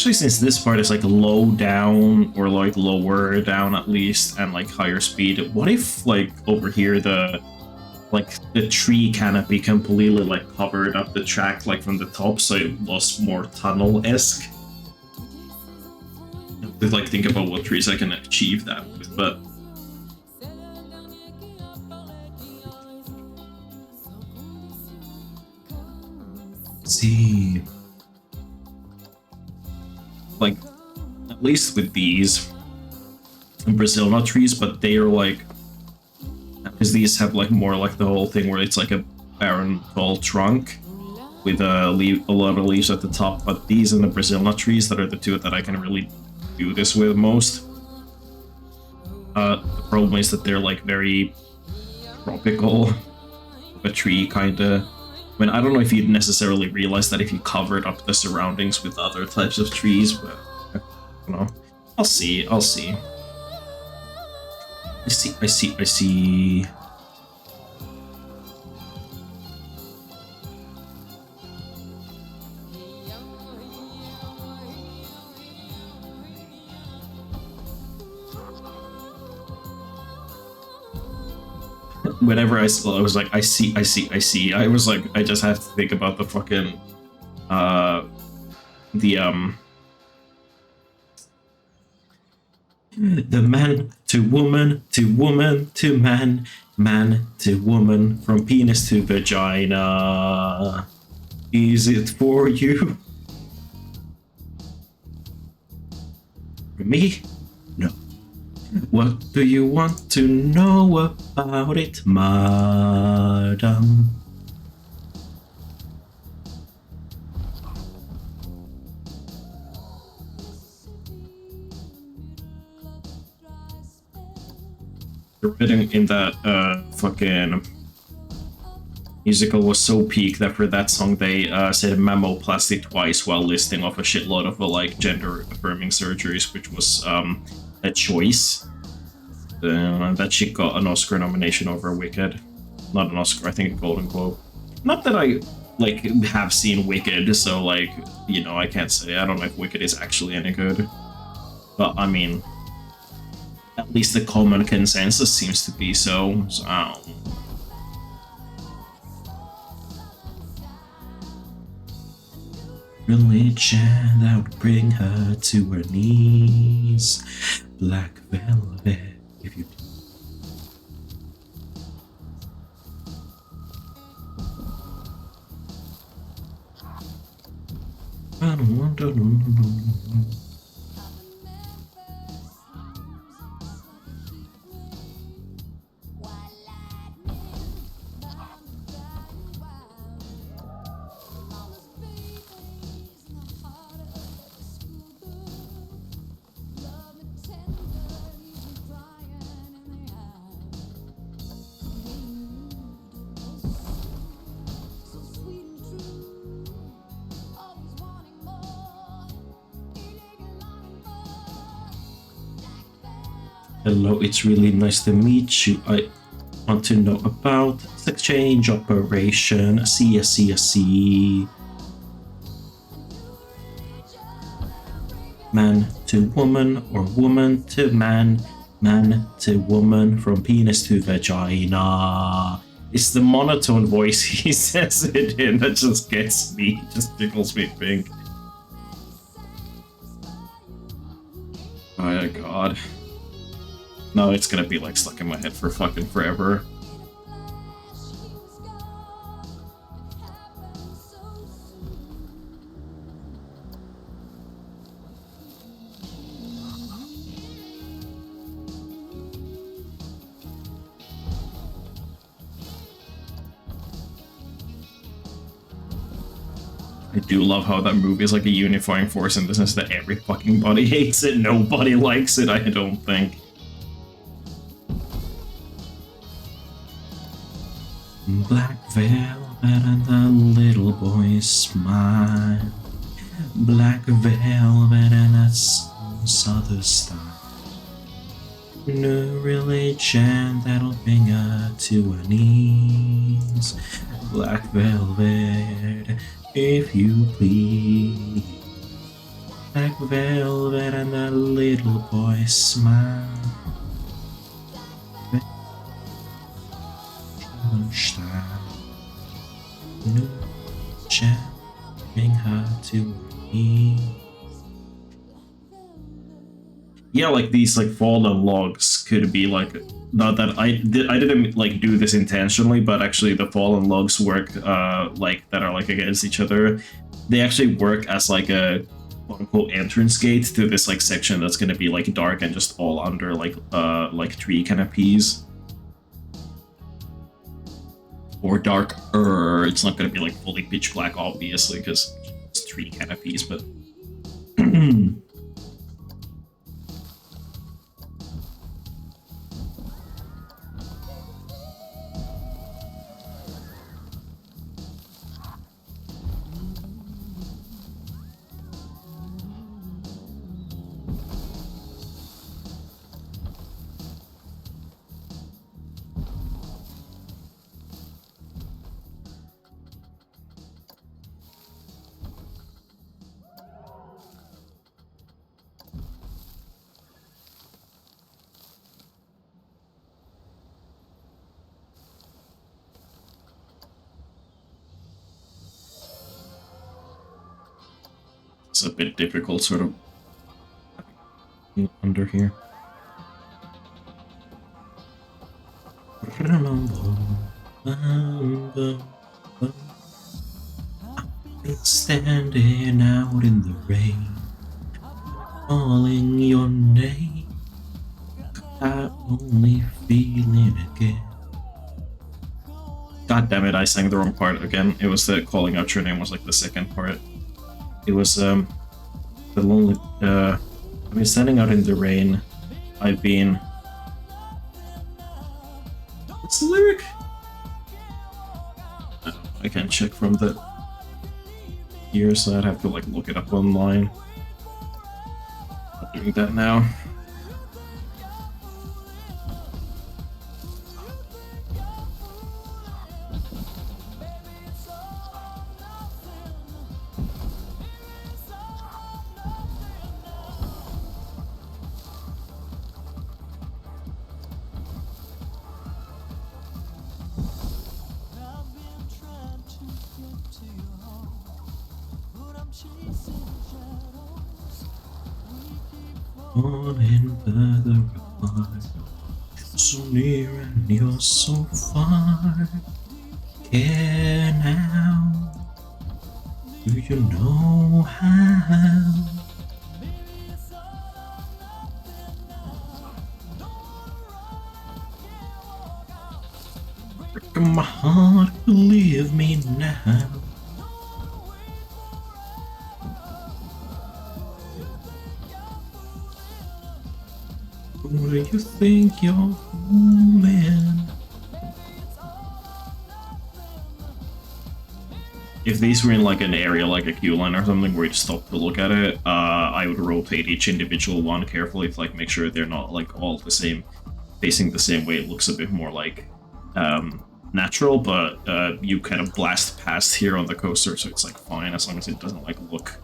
Especially since this part is like low down, or like lower down at least, and like higher speed. What if like over here the tree canopy completely like covered up the track like from the top, so it was more tunnel-esque? I like think about what trees I can achieve that with, but see, like, at least with these in Brazil nut trees, but they are like, because these have like more like the whole thing where it's like a barren tall trunk with a lot of leaves at the top, but these and the Brazil nut trees that are the two that I can really do this with most. The problem is that they're like very tropical, a tree kind of. I mean, I don't know if you'd necessarily realize that if you covered up the surroundings with other types of trees, but I don't know. I'll see. I see. Whenever I was like, I see. I was like, I just have to think about the fucking, the man to woman to woman to man, man to woman, from penis to vagina. Is it for you? For me? No. What do you want to know about it, madam? The writing in that fucking musical was so peak that for that song they said mammoplasty twice while listing off a shitload of like gender affirming surgeries, which was a choice. That she got an Oscar nomination over Wicked. Not an Oscar, I think a Golden Globe. Not that I like have seen Wicked, so like, you know, I can't say. I don't know if Wicked is actually any good. But I mean, at least the common consensus seems to be so. So I don't know. Religion that would bring her to her knees. Black velvet, if you I don't want to. Hello, it's really nice to meet you. I want to know about the exchange operation. See. Man to woman or woman to man. Man to woman from penis to vagina. It's the monotone voice he says it in that just gets me, just tickles me pink. Oh my god. No, it's gonna be like stuck in my head for fucking forever. I do love how that movie is like a unifying force in the sense that every fucking body hates it, nobody likes it, I don't think. Black velvet and the little boy's smile. Black velvet and a southern style. New religion that'll bring her to her knees. Black velvet, if you please. Black velvet and the little boy's smile. New bring her to me. Yeah, like these like fallen logs could be like, not that I didn't like do this intentionally, but actually the fallen logs work like that are like against each other. They actually work as like a quote unquote entrance gate to this like section that's gonna be like dark and just all under like tree canopies. Or darker. It's not gonna be like fully pitch black, obviously, because it's tree canopies, but it's a bit difficult sort of under here. I've been standing out in the rain, calling your name. I only feeling again. God damn it, I sang the wrong part again. It was the calling out your name was like the second part. It was the lonely I've been standing out in the rain. I've been What's the lyric? I can't check from the here, so I'd have to like look it up online. I'm doing that now. Falling further apart, so near and you're so far. Care now? Do you know how? Breaking my heart, believe me now. Who do you think you're fooling? If these were in like an area like a queue line or something where you stop to look at it, I would rotate each individual one carefully to like make sure they're not like all the same, facing the same way. It looks a bit more like natural, but you kind of blast past here on the coaster, so it's like fine as long as it doesn't like look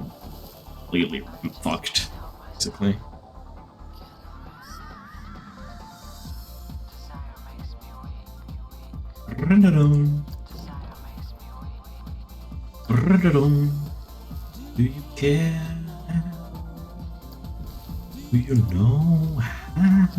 completely fucked, basically. Do you care? Do you know how?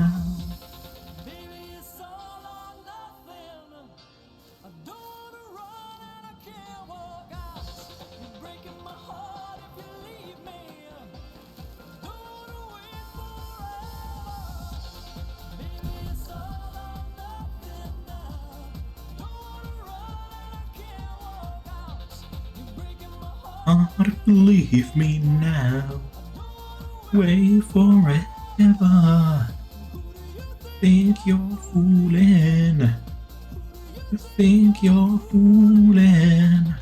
Leave me now, wait forever. Think you're fooling. You think you're fooling.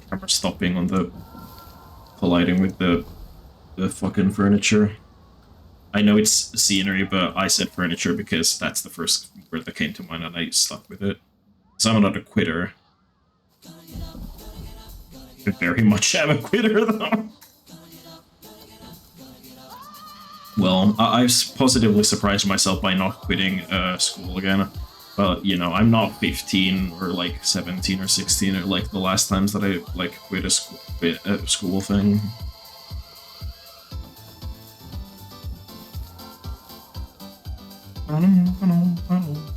Camera stopping on the colliding with the fucking furniture. I know it's scenery, but I said furniture because that's the first word that came to mind and I stuck with it. Because I'm not a quitter. I very much am a quitter though. Well, I've positively surprised myself by not quitting school again. But, you know, I'm not 15 or like 17 or 16 or like the last times that I like quit a school thing. I don't.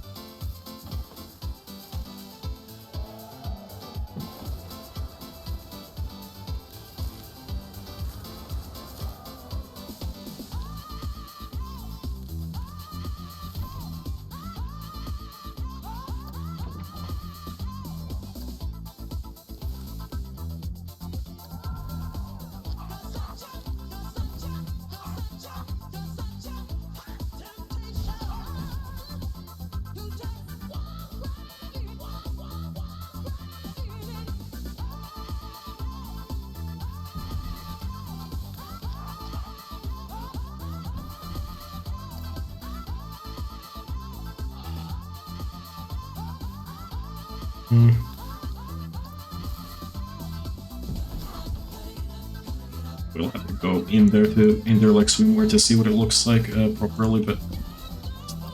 We'll have to go in there like swimwear to see what it looks like properly, but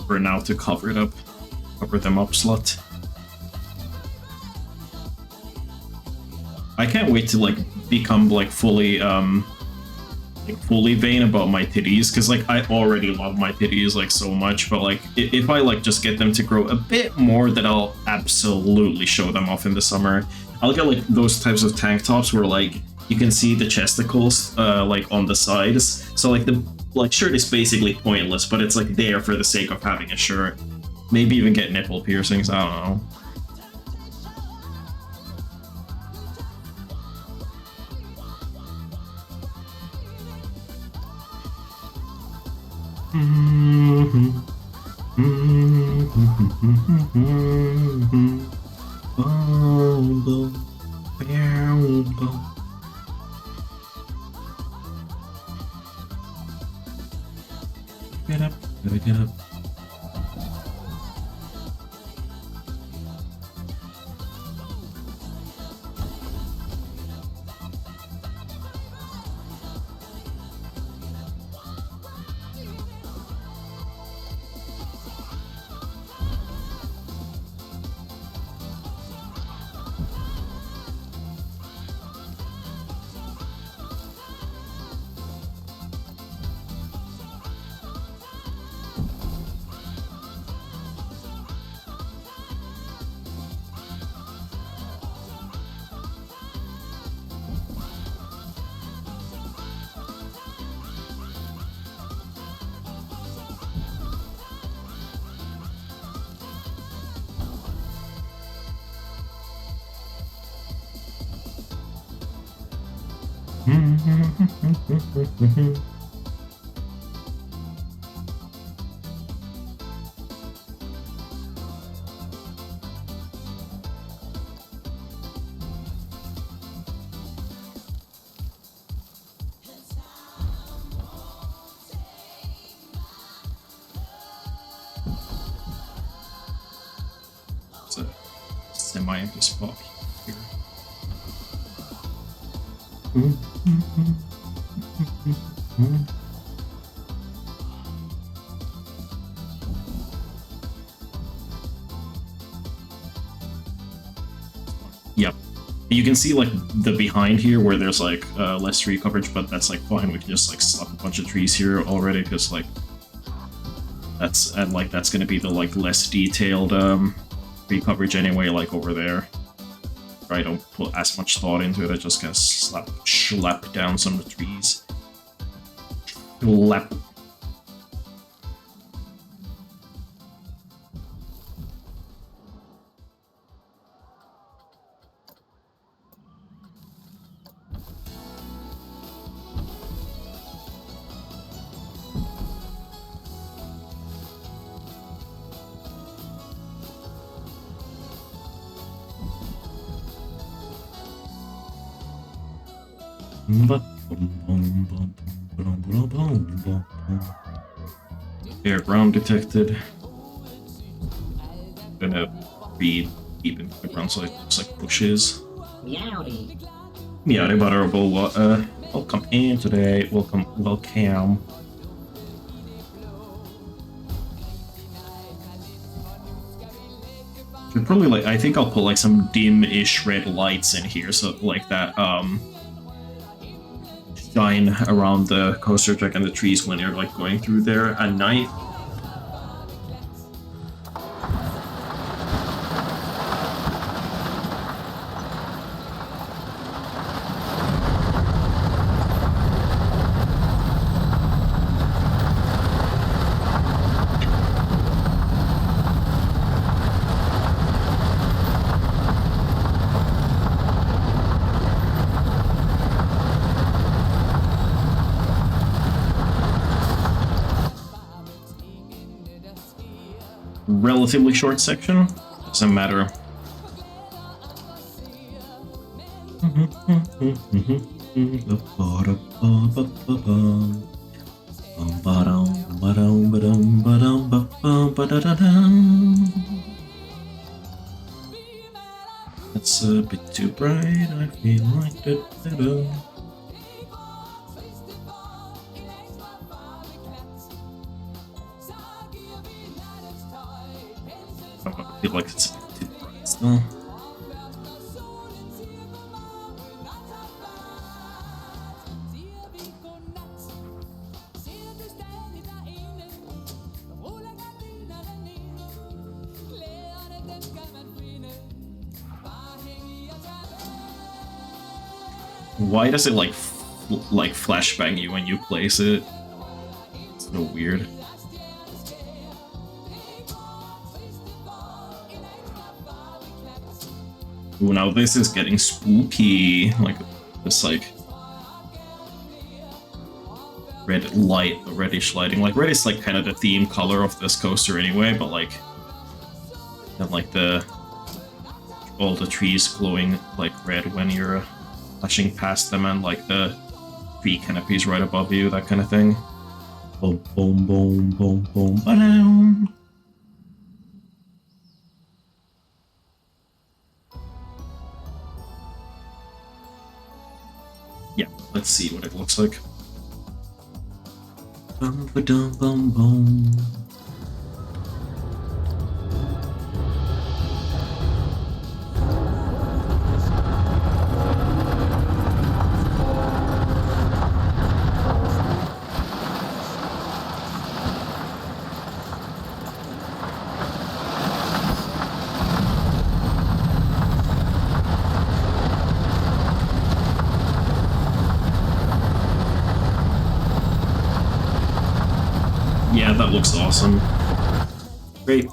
for now to cover it up, cover them up slut. I can't wait to like become like fully like fully vain about my titties, because like I already love my titties like so much, but like if I like just get them to grow a bit more, then I'll absolutely show them off in the summer. I'll get like those types of tank tops where like you can see the chesticles like on the sides, so like the shirt is basically pointless, but it's like there for the sake of having a shirt. Maybe even get nipple piercings, I don't know. Get up, gotta get up. It's a semi-empty spot here. Yep. You can see like the behind here where there's like less tree coverage, but that's like fine. We can just like slap a bunch of trees here already, because like that's gonna be the like less detailed tree coverage anyway, like over there. I don't put as much thought into it. I just kind of schlep down some of the trees. Schlep. Air ground detected. Gonna be deep into the ground, so it looks like bushes. Meowdy. Meowdy butterable. Welcome in today. Welcome. Should probably like. I think I'll put like some dim-ish red lights in here, so like that shine around the coaster track and the trees when you're like going through there at night. Relatively short section, doesn't matter. That's a bit too bright, I feel like that. I feel like it's a bit too bright still. Why does it like flashbang you when you place it? It's so weird. Ooh, now this is getting spooky. Like this like red light, the reddish lighting. Like red is like kind of the theme color of this coaster anyway, but like and like all the trees glowing like red when you're flashing past them, and like the tree canopies right above you, that kind of thing. Boom, boom, boom, boom, boom, ba-down. Yeah, let's see what it looks like. Bum, ba-dum, bum, bum. Yeah, that looks awesome. Great.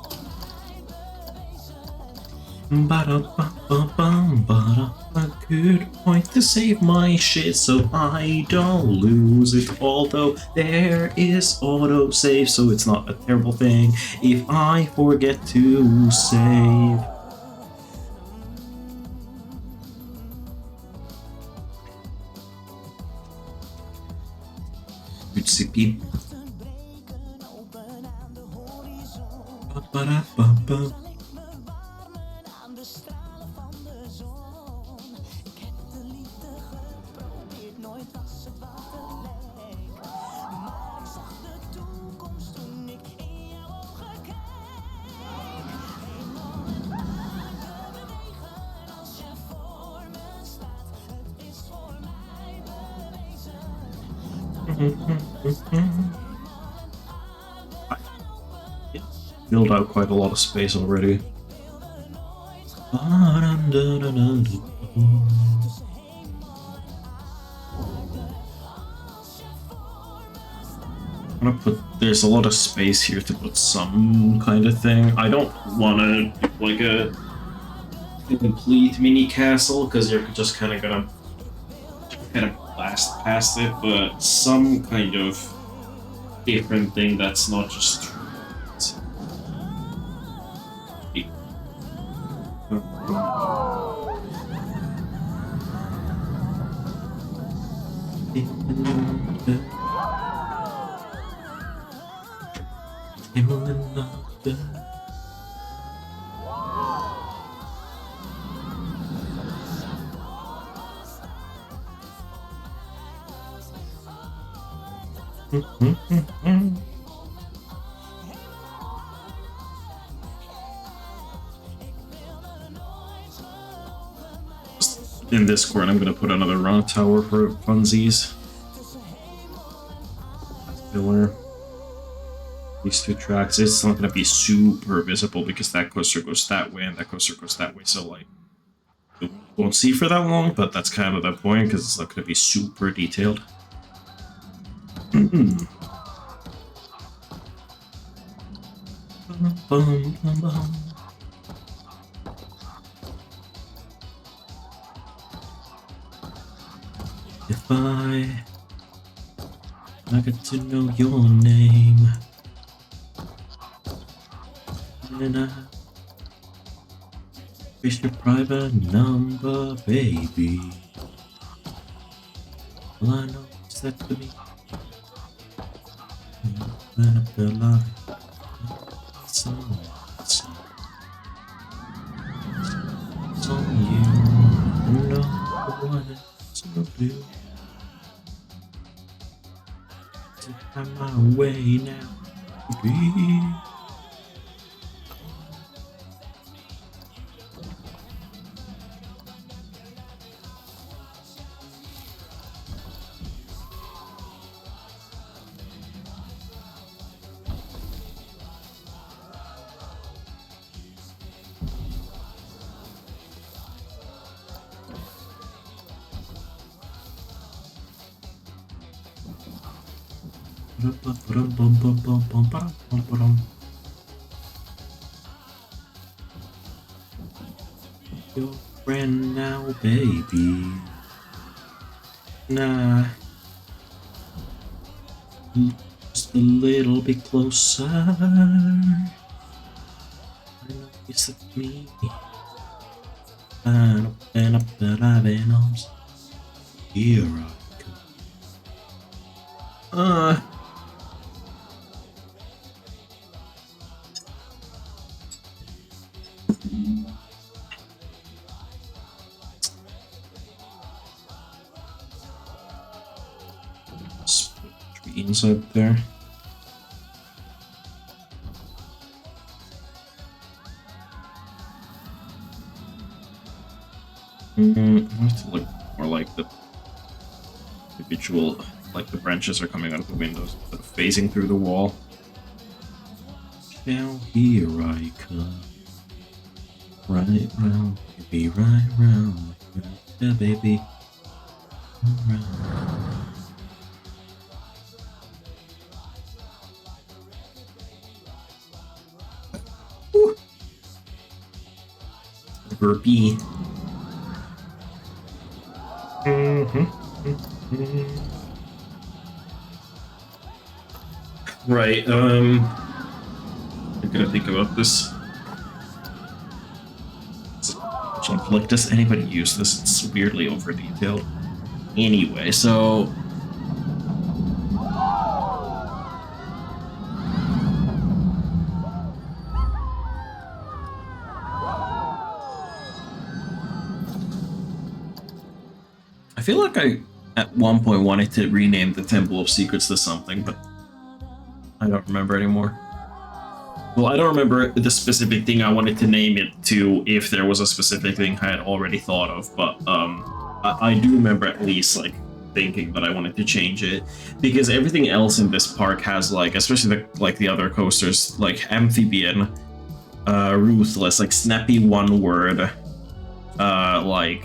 A good point to save my shit so I don't lose it. Although there is autosave, so it's not a terrible thing if I forget to save. Good sippy. Ba-da-ba-ba. Filled out quite a lot of space already. I'm gonna put. There's a lot of space here to put some kind of thing. I don't want to do like a complete mini castle because you're just kind of gonna blast past it, but some kind of different thing that's not just. In this corner, I'm gonna put another round tower for funsies. Filler. These two tracks. It's not gonna be super visible because that coaster goes that way and that coaster goes that way. So like, you won't see for that long, but that's kind of the point because it's not gonna be super detailed. If I get to know your name, and I wish your private number, baby. All I know is that to me, when I feel like it's on you, and no one else will do. I'm my way now, baby. Your friend now, baby. Nah. Just a little bit closer. I know it's at me. And up the venoms. Here I come. Inside there. I have to look more like the individual, like the branches are coming out of the windows instead of phasing through the wall. Now here I come. Right round, baby, right round. Yeah, baby. Around. Burpee. Right, I'm gonna think about this. Like, does anybody use this? It's weirdly over detailed. Anyway, so I feel like I at one point wanted to rename the Temple of Secrets to something, but I don't remember anymore. Well, I don't remember the specific thing I wanted to name it to, if there was a specific thing I had already thought of, but I do remember at least like thinking that I wanted to change it, because everything else in this park has like, especially the other coasters, like Amphibian, Ruthless, like snappy one word like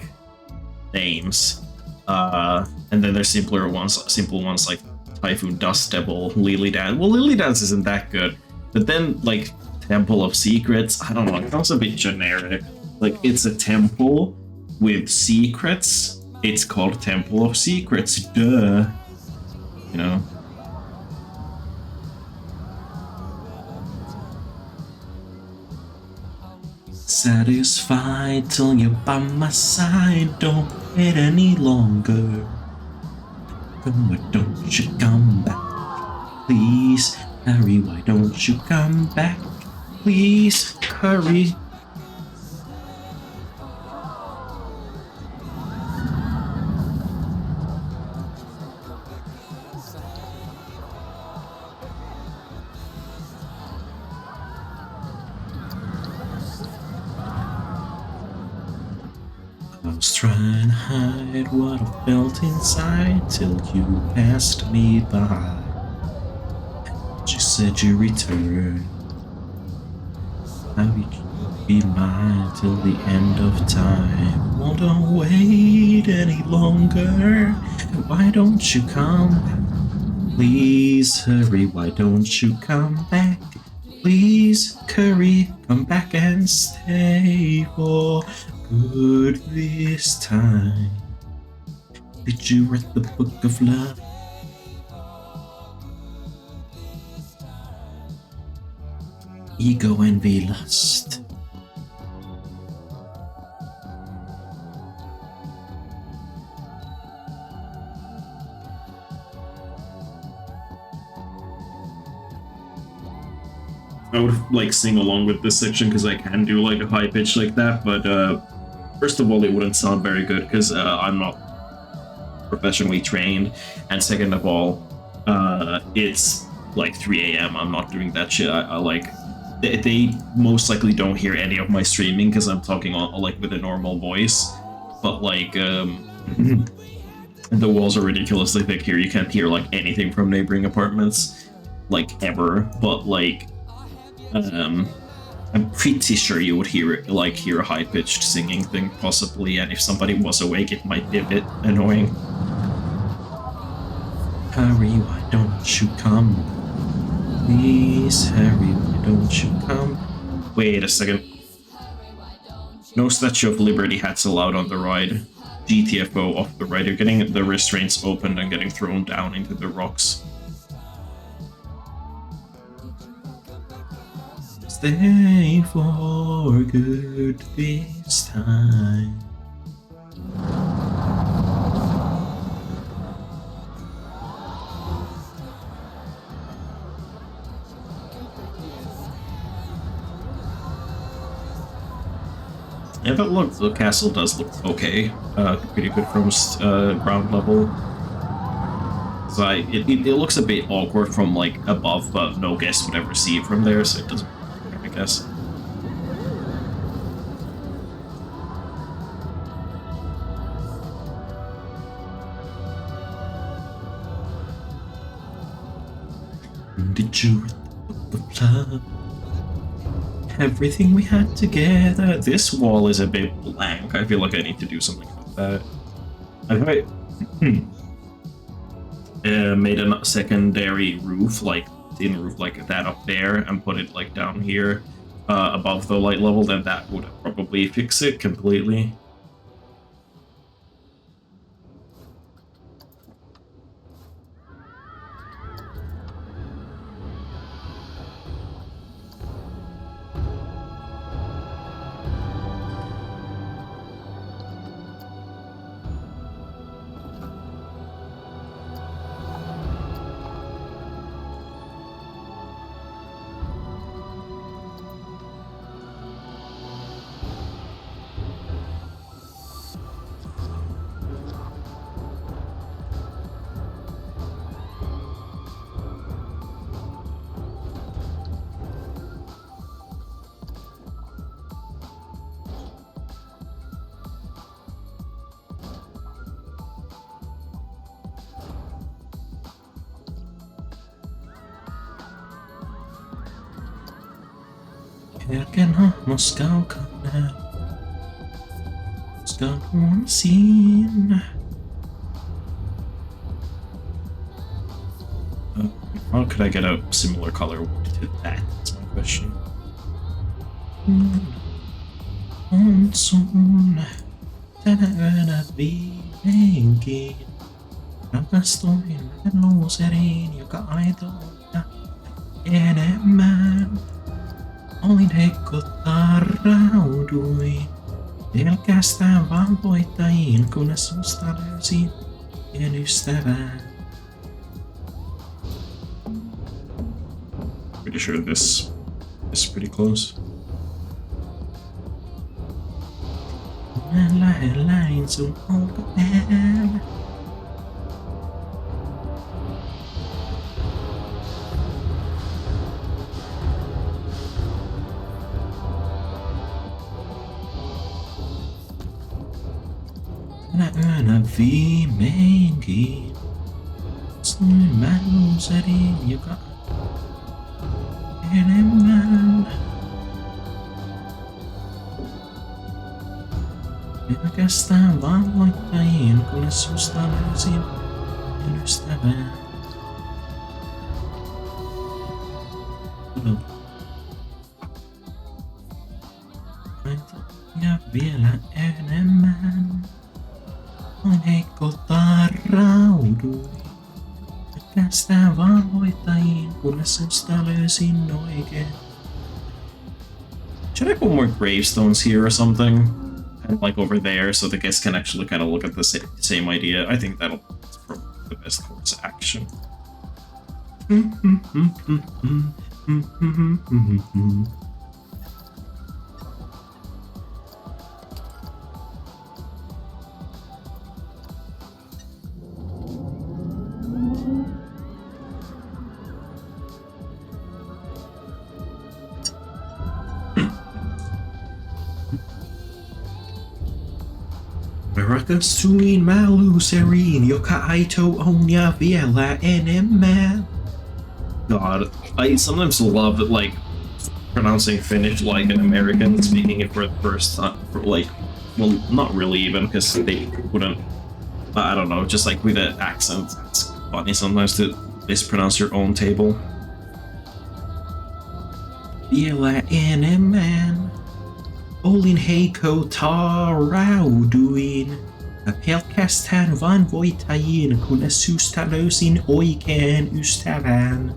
names. And then there's simple ones like Typhoon, Dust Devil, Lily Dance. Well, Lily Dance isn't that good, but then like Temple of Secrets, I don't know, it sounds a bit generic. Like, it's a temple with secrets. It's called Temple of Secrets, duh. You know? Satisfied till you're by my side, don't wait any longer. Come, why don't you come back? Please, Harry, why don't you come back? Please, hurry. I was trying to hide what I felt inside till you passed me by. You said you returned. Now you can be mine till the end of time. Well, don't wait any longer. Why don't you come back? Please hurry, why don't you come back? Please hurry, come back and stay for good this time. Did you read the book of love? Ego, envy, lust. I would like sing along with this section because I can do like a high pitch like that, but first of all, it wouldn't sound very good because I'm not professionally trained, and second of all, it's like 3 a.m. I'm not doing that shit. I like they most likely don't hear any of my streaming because I'm talking on like with a normal voice, but like the walls are ridiculously thick here. You can't hear like anything from neighboring apartments, like ever. But like I'm pretty sure you would hear a high-pitched singing thing possibly, and if somebody was awake, it might be a bit annoying. hurry, why don't you come? Please hurry, why don't you come? Wait a second. No Statue of Liberty hats allowed on the ride. GTFO off the ride. You're getting the restraints opened and getting thrown down into the rocks. Stay for good this time. Yeah, but look, the castle does look okay. Pretty good from ground level. So it looks a bit awkward from like above, but no guest would ever see it from there, so it doesn't. I guess. Did you the blood? Everything we had together. This wall is a bit blank. I feel like I need to do something about that. I made a secondary roof, like thin roof like that up there, and put it like down here above the light level, then that would probably fix it completely. Herken hahmos kaukana, koska huomasin. How could I get a similar color to that? That's my question. On sun tänä yönä viimeinkin rakastuin luuseriin, joka aito ja enemmän. Olin heikko, tarrauduin pelkästään vaan voittajiin, kunnes susta löysin pien ystävän. Pretty sure this is pretty close. Olen lähelläin sun olkapäällä. Tänä yönä viimeinkin suin mä luuseriin, joka enemmän. Pelkästään vaan voittajiin, kunnes susta löysin pien ystävän. Ja vielä enemmän. Olin heikko, tarrauduin. Pelkästään vaan voittajiin, kunnes susta löysin oikein. Should I put more gravestones here or something? Like over there, so the guests can actually kind of look at the same idea. I think that's probably the best course of action. Rakastuin mä luuseriin, joka aito on ja vielä enemmän. God, I sometimes love like pronouncing Finnish like an American, speaking it for the first time. For like, well, not really even, because they wouldn't. I don't know, just like with an accent. It's funny sometimes to mispronounce your own table. Vielä enemmän olin heikko tarauduin. Pelkästään vain voittajiin, kunnes susta löysin oikean ystävän.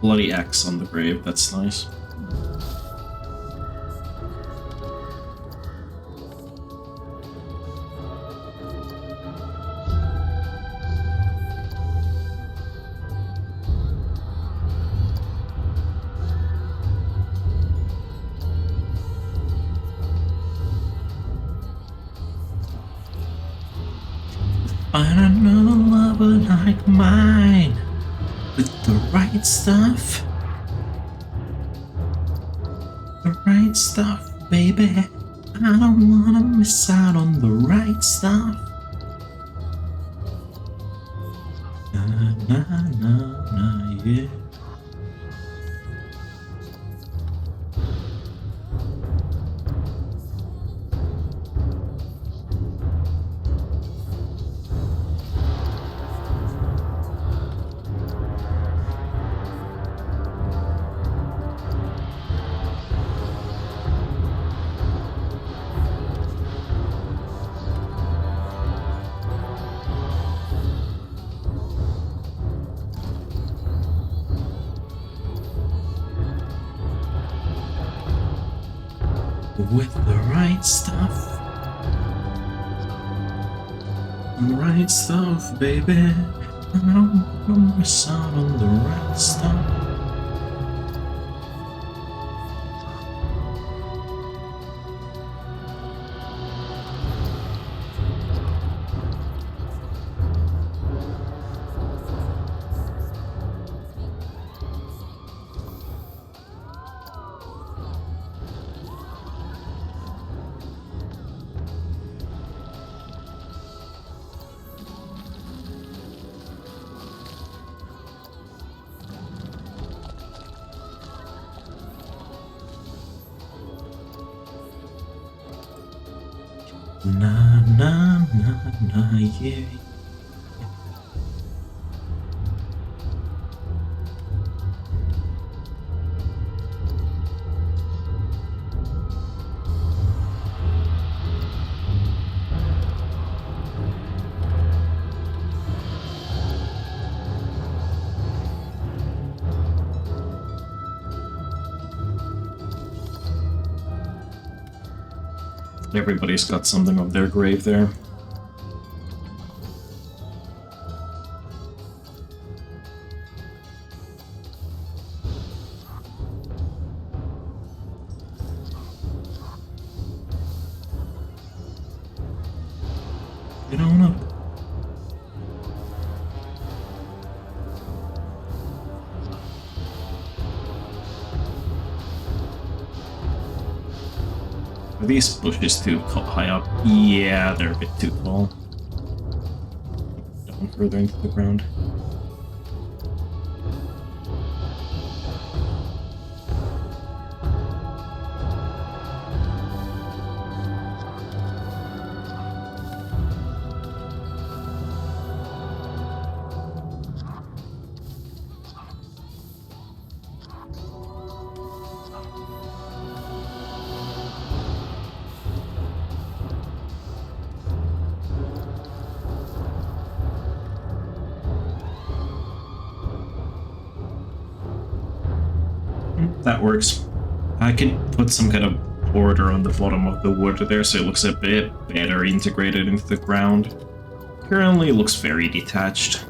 Bloody X on the grave, that's nice. Find another lover like mine with the right stuff. The right stuff, baby. I don't wanna miss out on the right stuff. Na na na na, yeah. With the right stuff. The right stuff, baby. I don't wanna miss out on the right stuff. Na na na na, yeah. Everybody's got something of their grave there. Get on up. Are these bushes too high up? Yeah, they're a bit too tall. Down further into the ground. that works. I can put some kind of border on the bottom of the wood there so it looks a bit better integrated into the ground. Currently it looks very detached.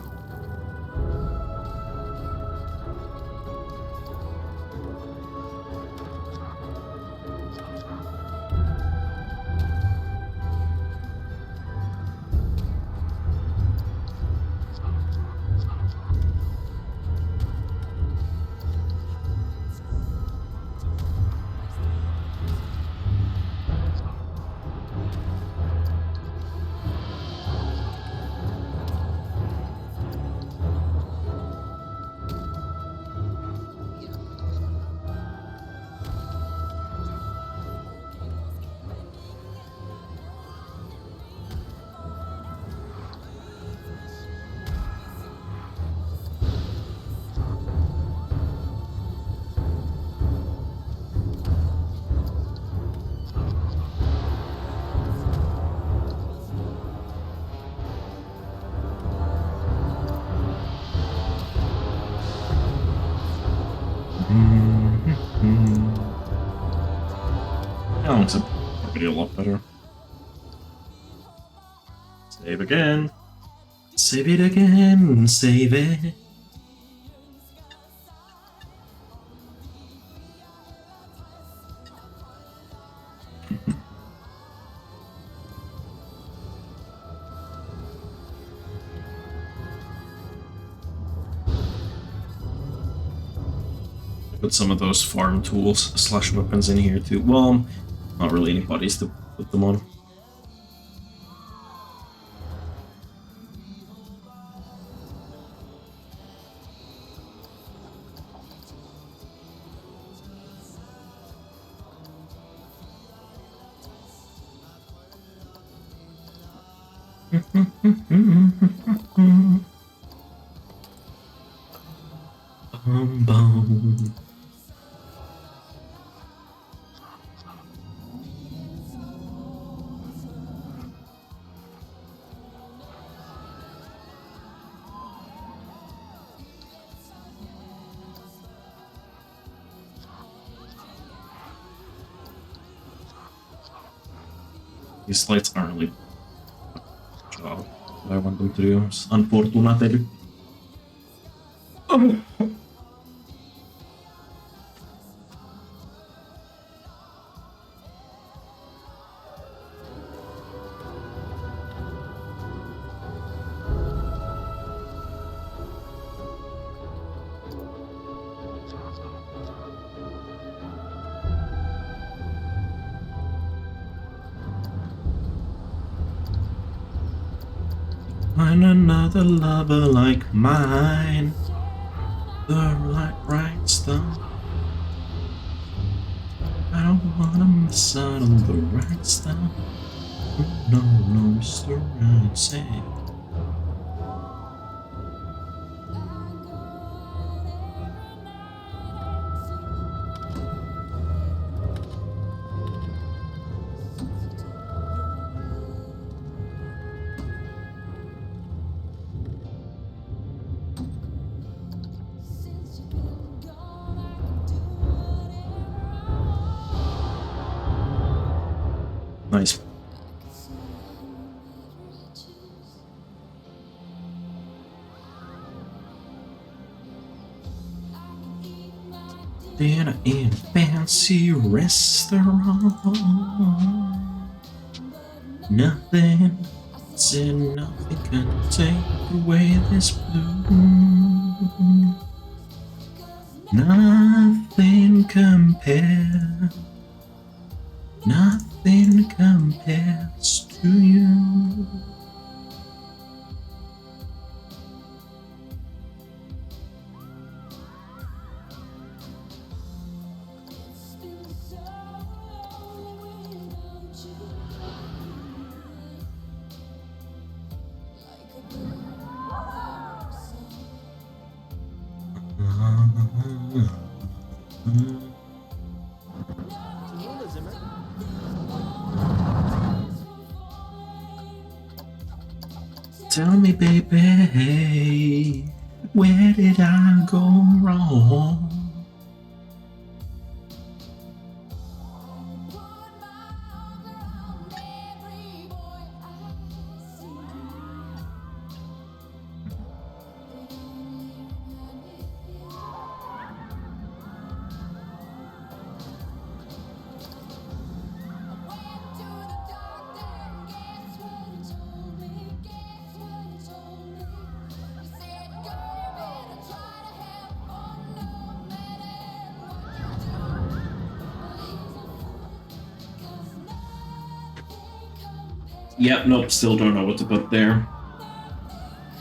That looks already a lot better. Save again. Save it again. Save it. Put some of those farm tools / weapons in here too. Well, not really any bodies to put them on. Bum. These lights aren't really job what I want them to do. It's unfortunately. Oh. Find another lover like mine, the right stuff. I don't wanna miss out on the right stuff. No, Mr. Right Say. Nice. Dinner in a fancy restaurant. Nothing, said nothing can take away this blue. Nothing compares. Nothing compares to you. Tell me, baby, where did I go wrong? Yep, nope, still don't know what to put there.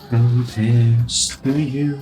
Compares to you.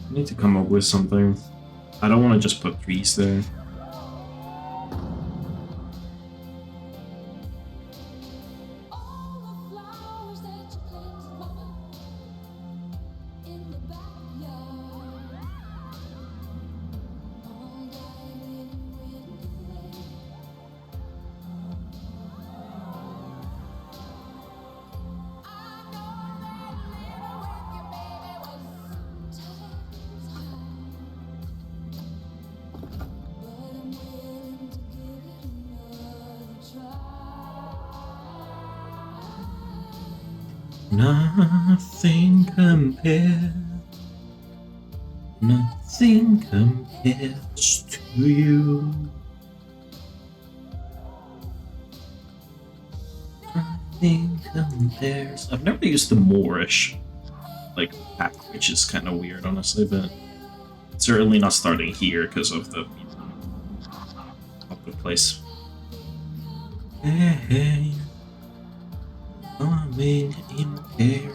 I need to come up with something. I don't want to just put trees there. Nothing compares. Nothing compares to you. Nothing compares. I've never used the Moorish like pack, which is kind of weird, honestly, but certainly not starting here because of the place. Hey, coming in pairs.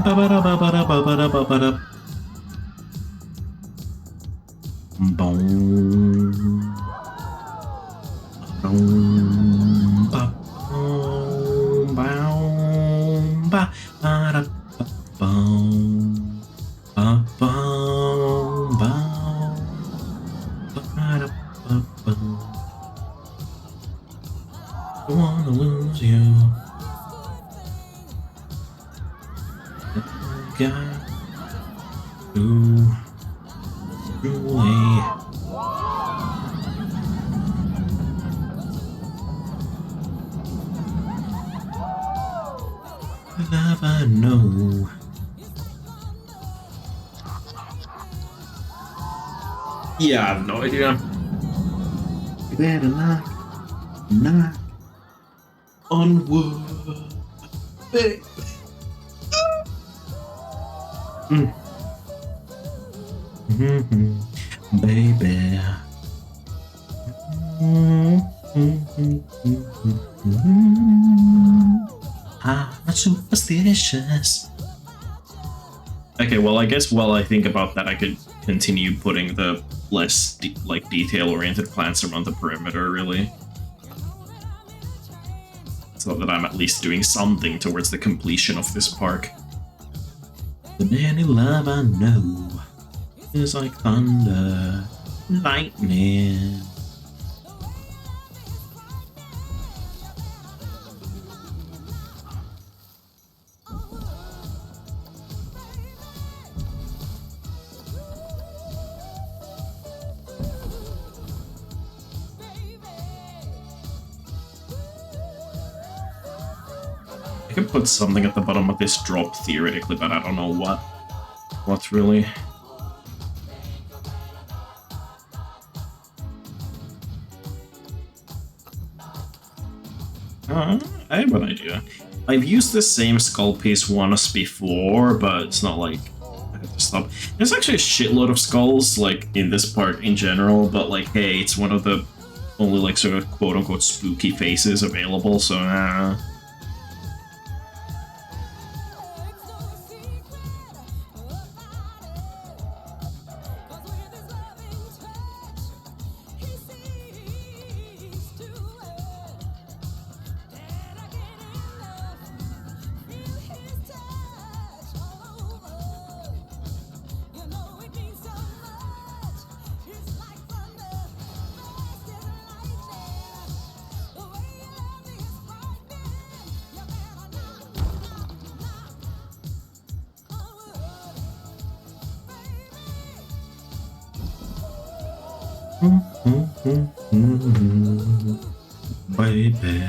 Ba-ba-da-ba-ba-da-ba-ba-da-ba-ba-da. Boom. Boom. Ba-boom. Boom. Ba-ba-da-ba-boom. Ba-boom. Boom. Ba-da-ba-boom. I wanna lose you. Got to away. Love, I know. Yeah, I have no idea. You better knock on wood, baby. Baby. I'm not superstitious. Okay, well, I guess while I think about that, I could continue putting the less detail-oriented plants around the perimeter, really. So that I'm at least doing something towards the completion of this park. But any love I know is like thunder, lightning. I could put something at the bottom of this drop theoretically, but I don't know what. What really? I have an idea. I've used the same skull piece once before, but it's not like I have to stop. There's actually a shitload of skulls, like, in this part in general, but like, hey, it's one of the only, like, sort of quote-unquote spooky faces available, so Baby.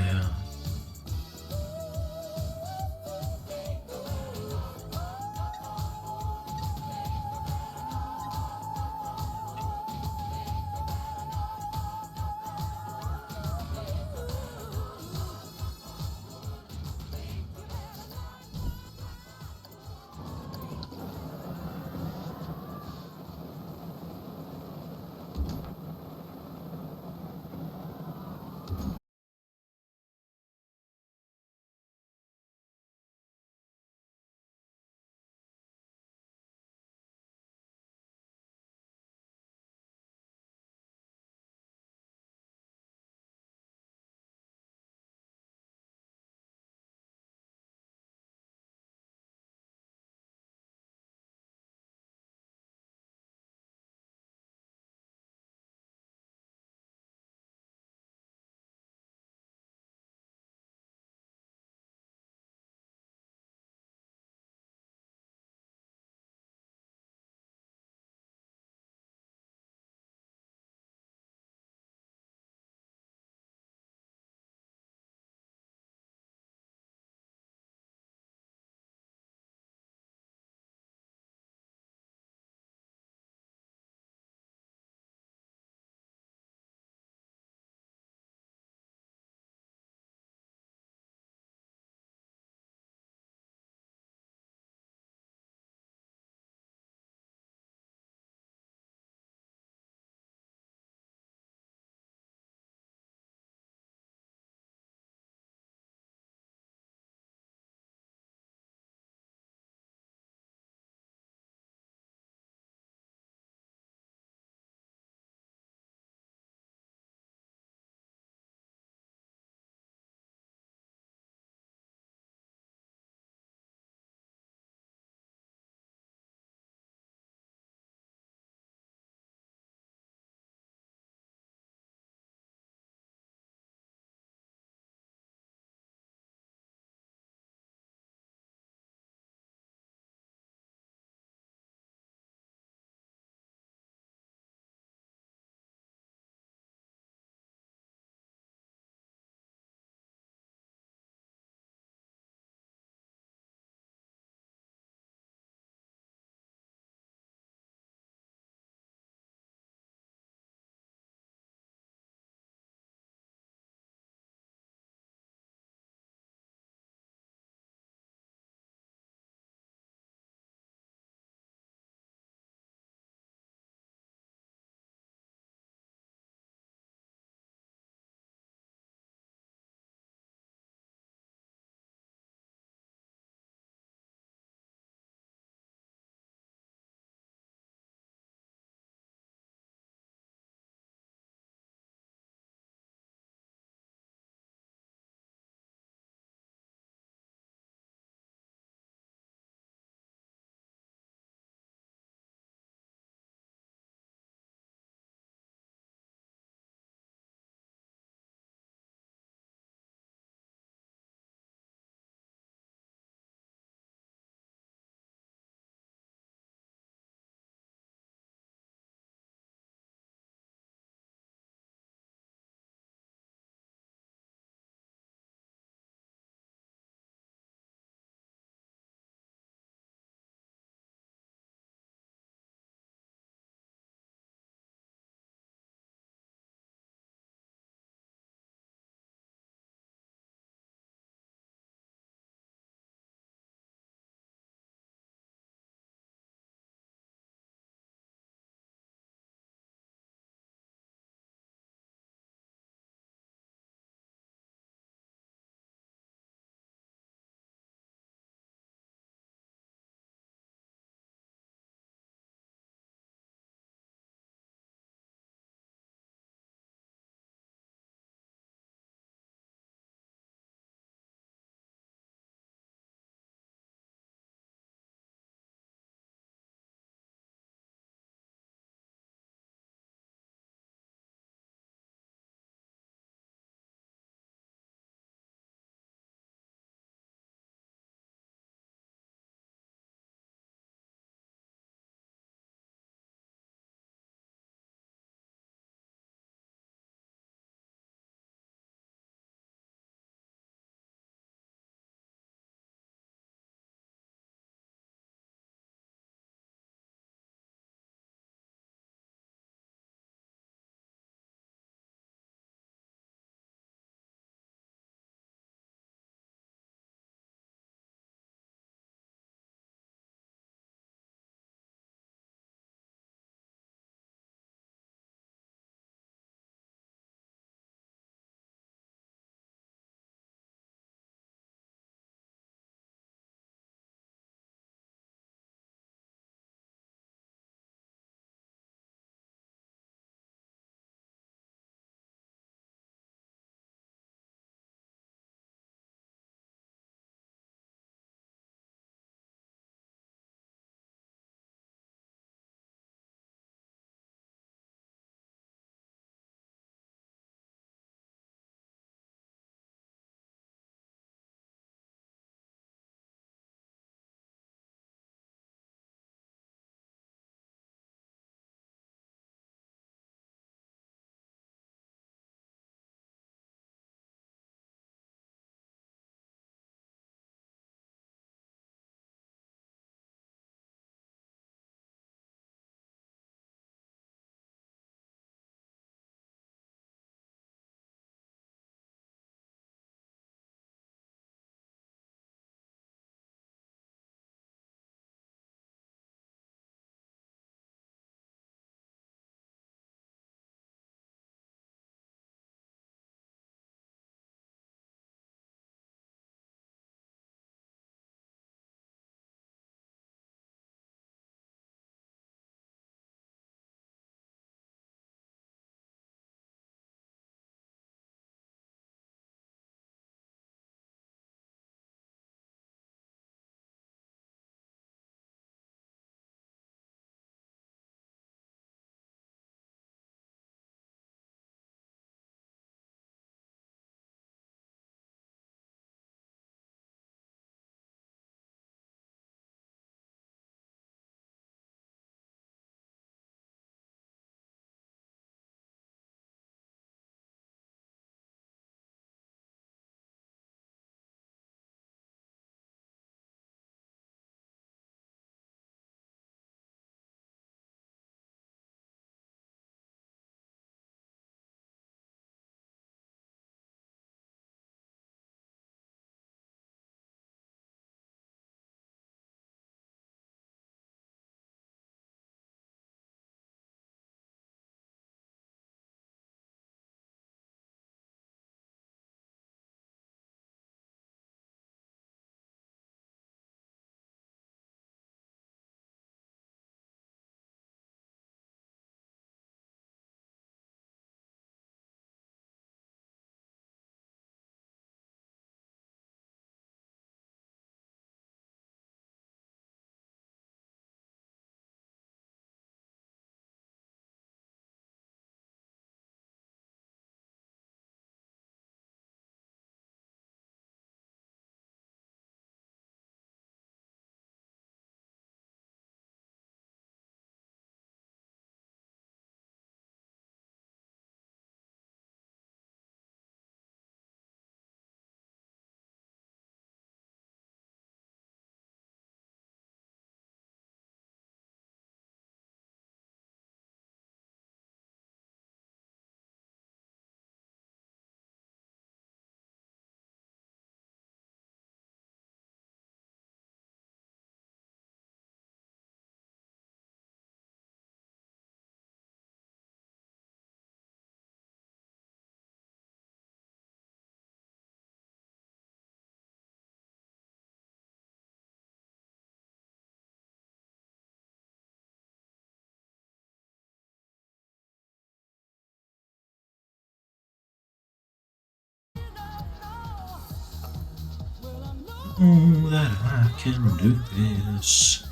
Oh, that I can do this.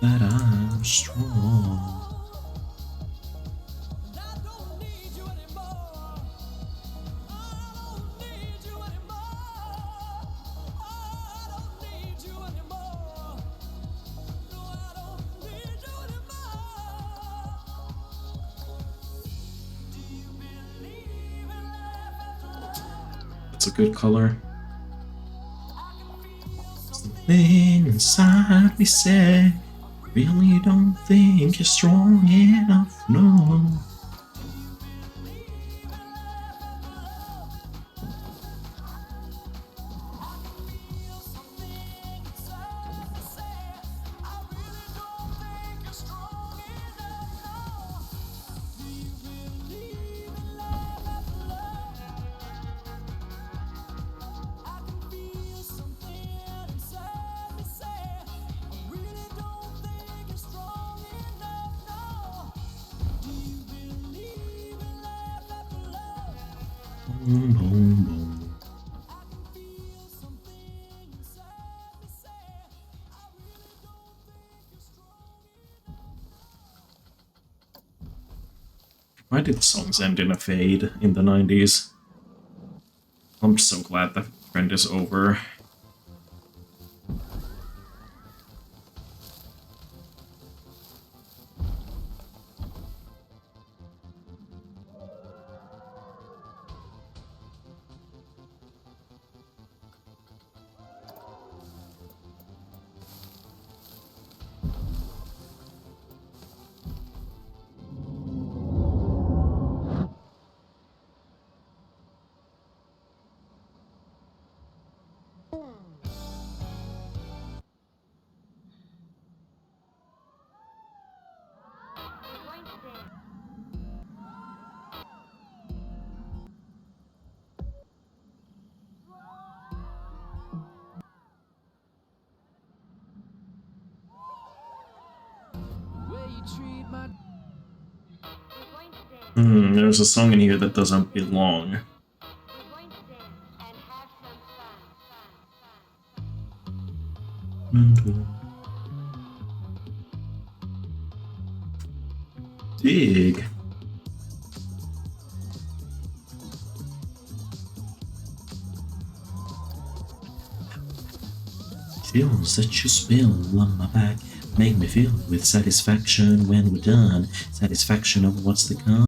That I'm strong. That's a good color. Something inside me said, really don't think you're strong enough, no. Boom, boom, boom. Why did songs end in a fade in the 90s? I'm so glad that trend is over. There's a song in here that doesn't belong. Dig. Feels that you spill on my back make me feel with satisfaction when we're done. Satisfaction of what's to come.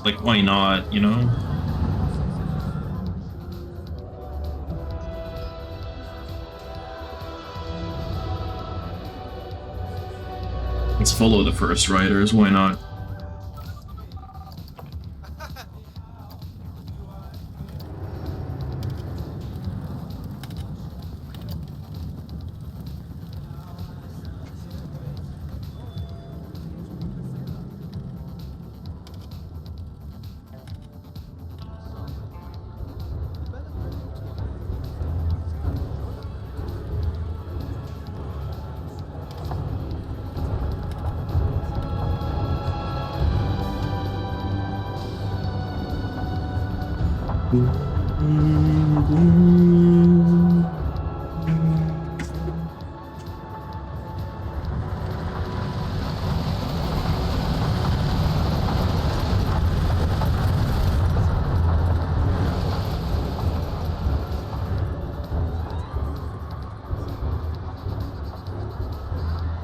Like, why not, you know? Let's follow the first riders, why not?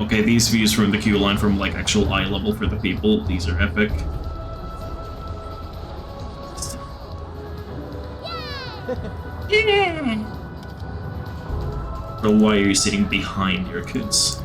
Okay, these views from the queue line from like actual eye level for the people, these are epic. Yeah. So why are you sitting behind your kids?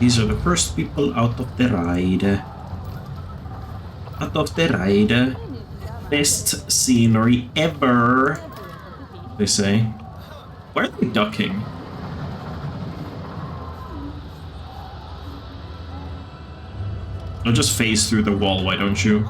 These are the first people out of the ride. Out of the ride. Best scenery ever, they say. Why are they ducking? I'll just phase through the wall, why don't you?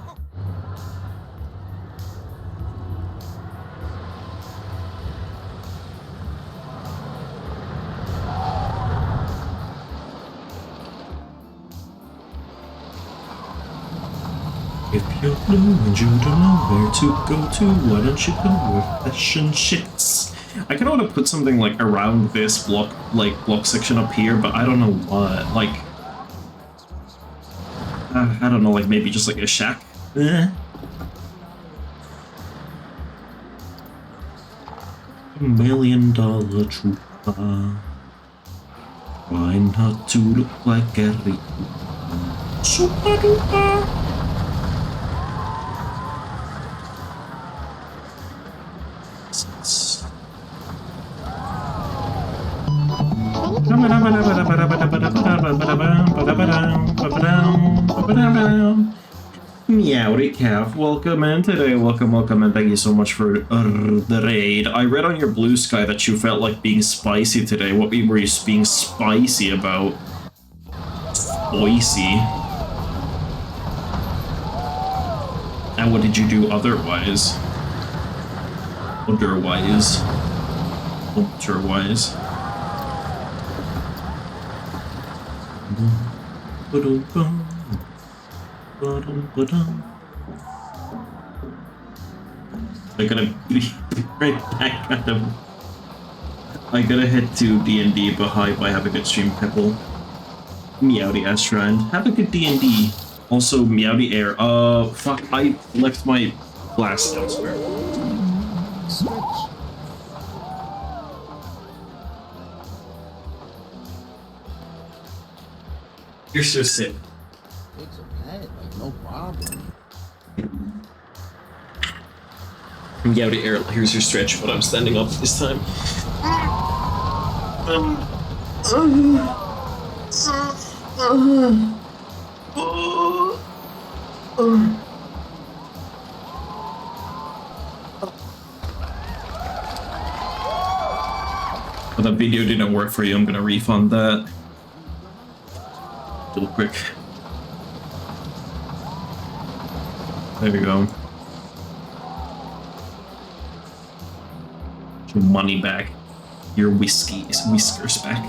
If you're blue and you don't know where to go to, why don't you go where fashion shits? I kinda wanna put something like around this block section up here, but I don't know what. Like, I don't know, like maybe just like a shack? $1 million trooper. Why not to look like a Rico? Super duper! Meowdy Calf, welcome in today. Welcome, and thank you so much for the raid. I read on your Blue Sky that you felt like being spicy today. What were you being spicy about? Spicy. And what did you do otherwise? Otherwise. I gotta be right back at them. I gotta head to D&D, but hi, bye, have a good stream, Pebble. Meowdy Astrand, have a good D&D. Also, Meowdy Air. Fuck, I left my glass elsewhere. You're so sick. It's a pet, like no problem. Meowdy Air, here's your stretch, but I'm standing up this time. But that video didn't work for you, I'm gonna refund that. Real quick. There we go. Your money back. Your whiskers back.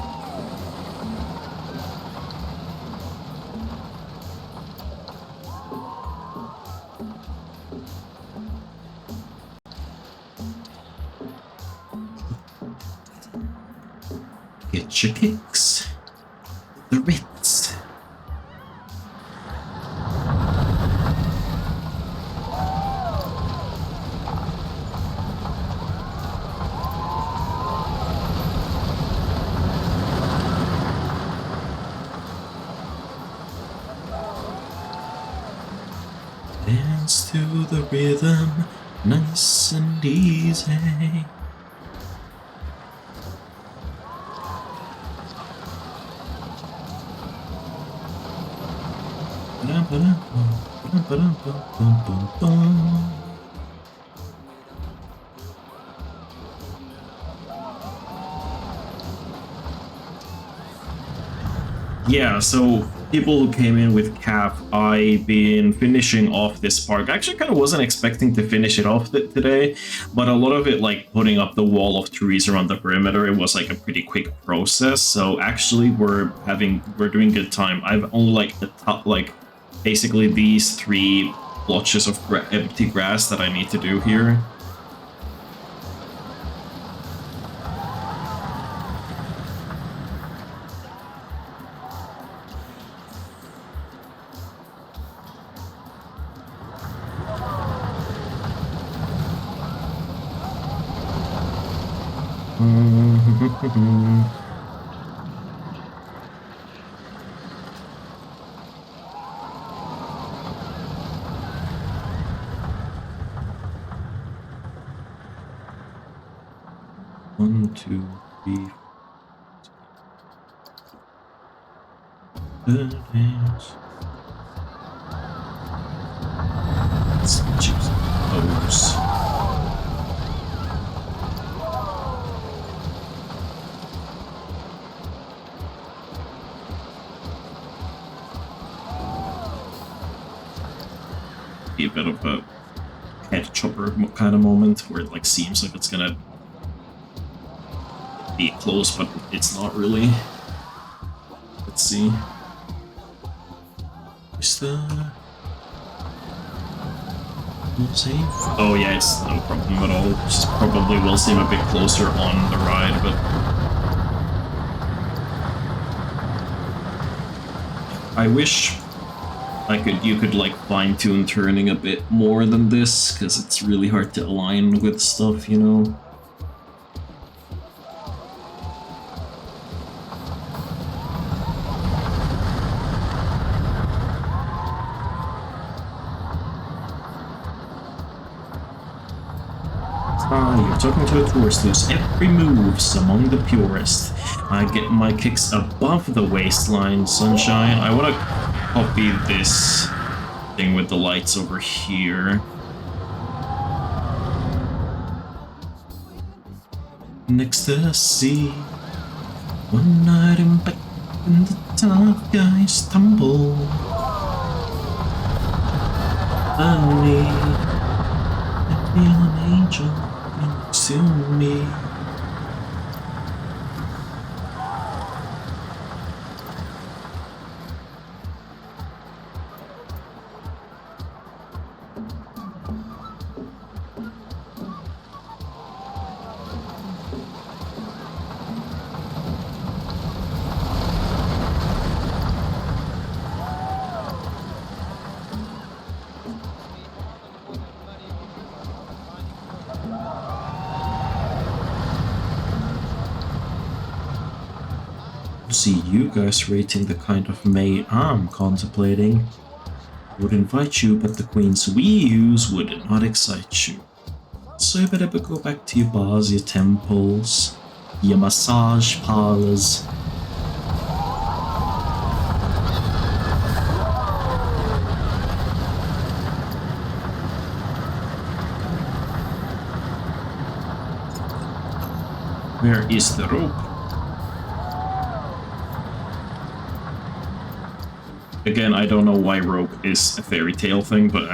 Get your kicks. The Ritz. Dance to the rhythm, nice and easy. Yeah, so people who came in with Cap, I've been finishing off this park. I actually kind of wasn't expecting to finish it off today, but a lot of it, like putting up the wall of trees around the perimeter, it was like a pretty quick process. So actually we're doing good time. I've only like the top, like basically these 3 blotches of empty grass that I need to do here. One, two, three. Good dance. Let's choose those. Be a bit of a head chopper kind of moment where it like seems like it's gonna be close, but it's not really. Let's see. Is the safe? Oh yeah, it's no problem at all. Just probably will seem a bit closer on the ride, but I wish you could like fine-tune turning a bit more than this, because it's really hard to align with stuff, you know. You're talking to a tourist whose every move's among the purest. I get my kicks above the waistline, sunshine. I want to copy this thing with the lights over here. Next to the sea, one night in back when the dark guys tumble. Funny, I feel an angel next to me. See you guys rating the kind of maid I'm contemplating. I would invite you, but the queens we use would not excite you. So you better go back to your bars, your temples, your massage parlors. Where is the rope? Again, I don't know why rope is a fairy tale thing, but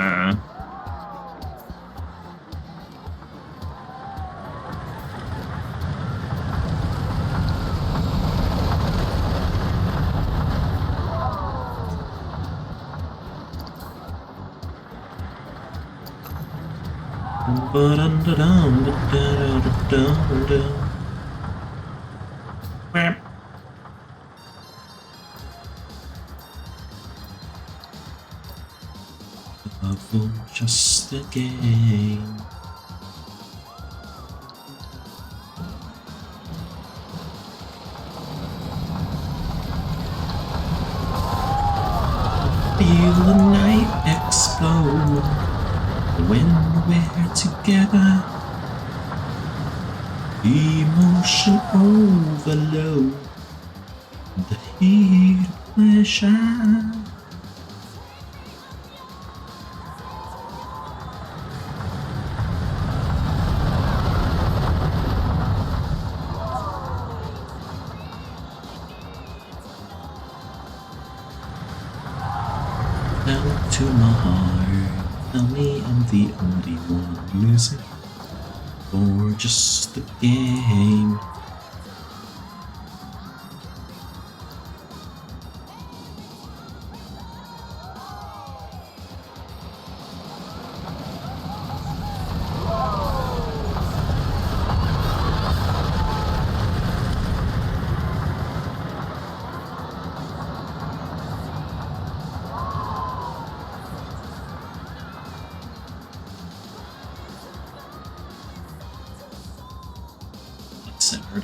just a game. Feel the night explode when we're together. Emotion overload, the heat of pleasure. Down to my heart, tell me I'm the only one losing, or just a game. Centered.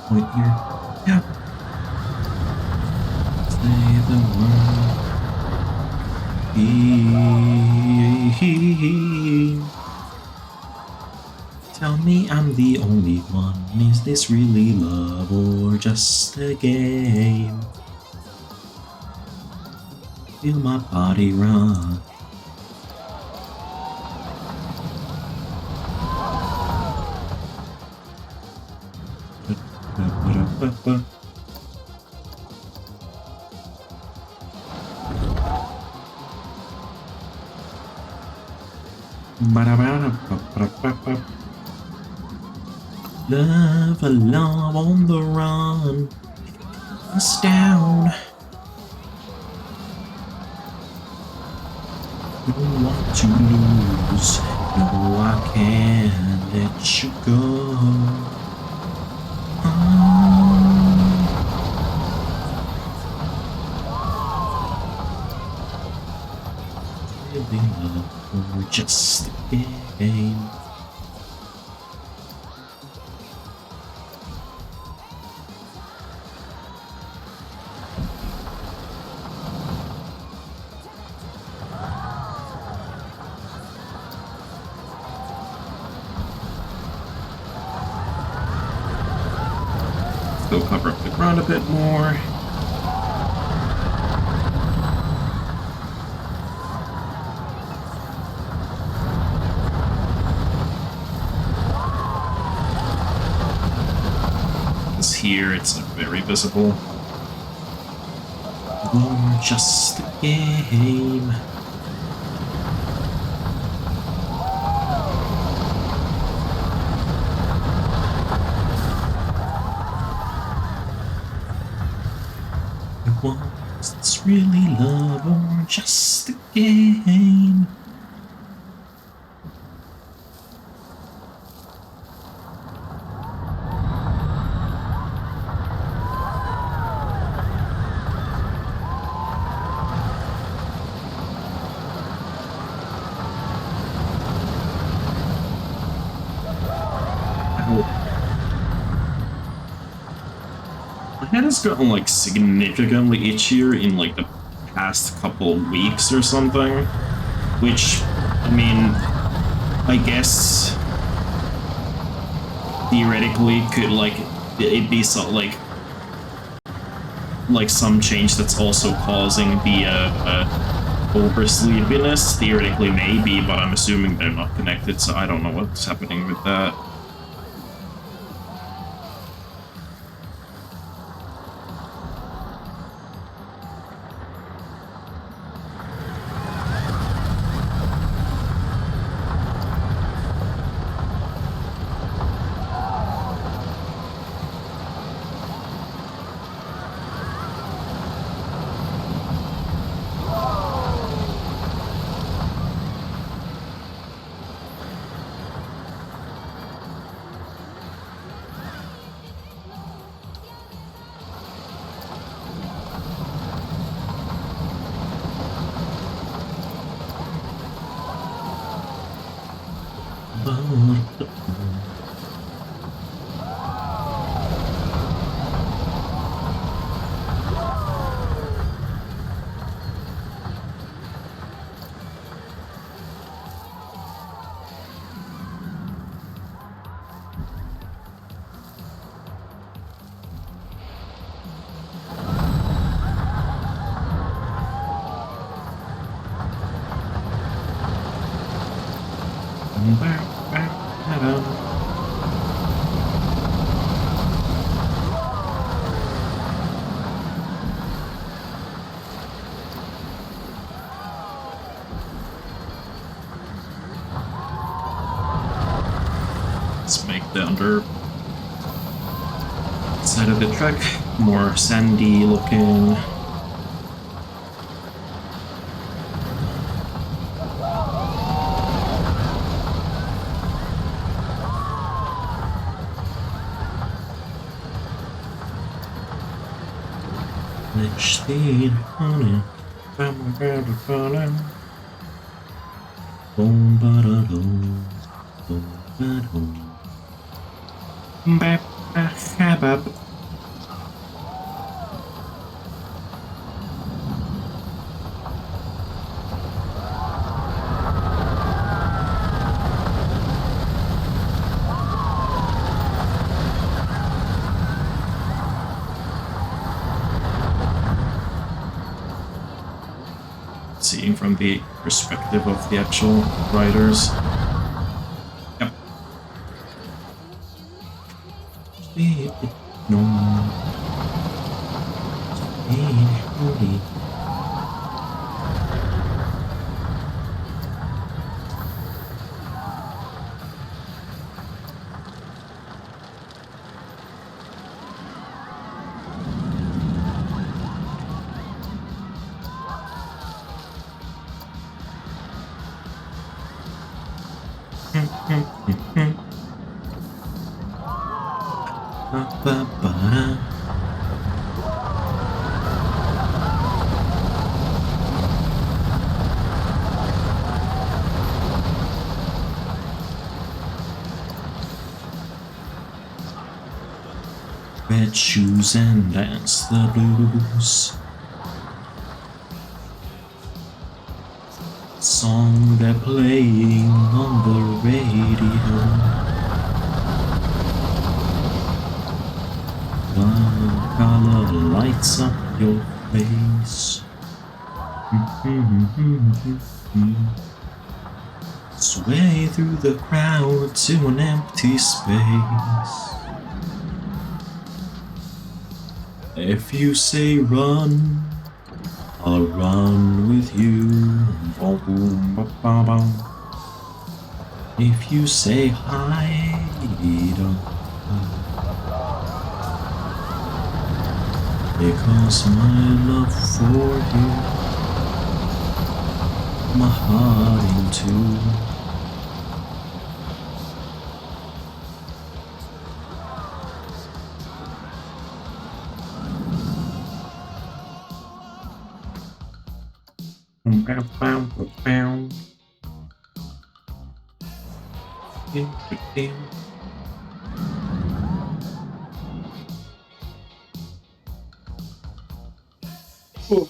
Point here. Yeah. Say the word. Tell me I'm the only one. Is this really love or just a game? Feel my body run. Love, love on the run. It's down. Don't want to lose. No, I can't let you go. Really love or just a game. Go cover up the ground a bit more. here, it's like very visible. Or just a game. Was this really love or just a game? My head has gotten like significantly itchier in like the past couple of weeks or something, which, I mean, I guess theoretically could like it be so like some change that's also causing the oversleepiness. Theoretically maybe, but I'm assuming they're not connected, so I don't know what's happening with that. Let's make the under side of the track more sandy looking. Seeing from the perspective of the actual riders. Yep. Red shoes and dance the blues. Song they're playing on the radio. One color lights up your face. Sway through the crowd to an empty space. If you say run, I'll run with you. Boom, boom, ba, ba, bum. If you say hide, don't hide. Because my love for you, my heart into. Bam, bam, bam. Oh.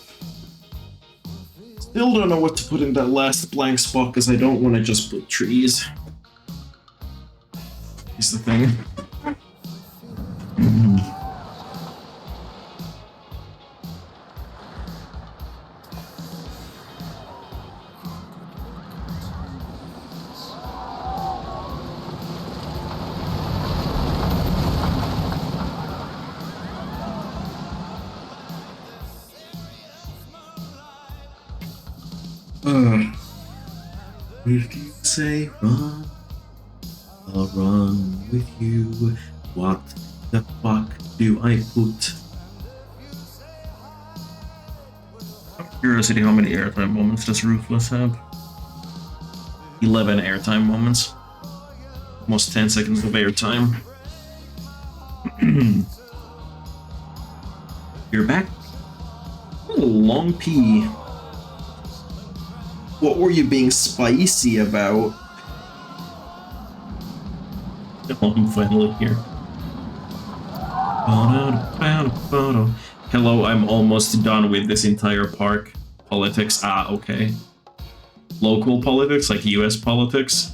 Still don't know what to put in that last blank spot because I don't want to just put trees. Is the thing. If you say run, I'll run with you. What the fuck do I put? Curiosity, how many airtime moments does Ruthless have? 11 airtime moments. Almost 10 seconds of airtime. You're back? What a long pee. What were you being spicy about? Oh, I'm finally here. Hello, I'm almost done with this entire park. Politics, okay. Local politics, like US politics.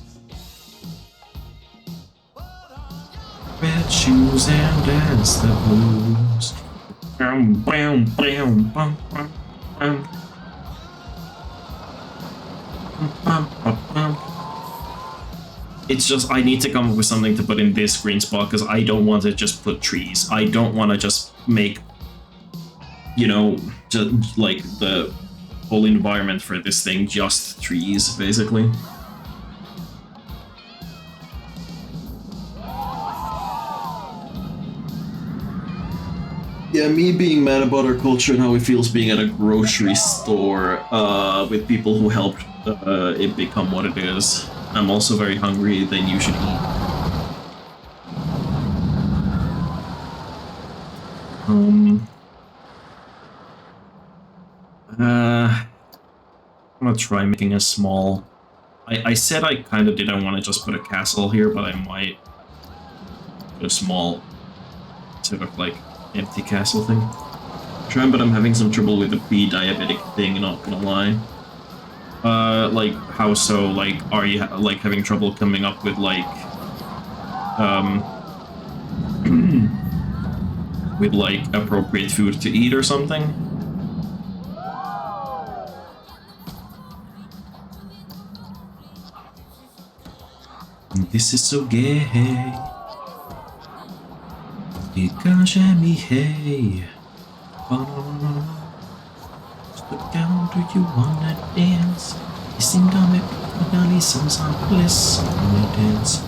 Red shoes and dance the blues. It's just, I need to come up with something to put in this green spot because I don't want to just put trees. I don't want to just make, you know, just like the whole environment for this thing just trees, basically. Yeah, me being mad about our culture and how it feels being at a grocery store with people who helped it become what it is. I'm also very hungry, then you should eat. I'm gonna try making a small... I said I kind of didn't want to just put a castle here, but I might put a small sort of like empty castle thing. Trying, but I'm having some trouble with the pre-diabetic thing, not gonna lie. Like, how so? Like, are you, like, having trouble coming up with, like, with, like, appropriate food to eat or something? This is so gay. Ikashemi hey. Look down, do you wanna dance? You seem to make me some bliss. Wanna dance?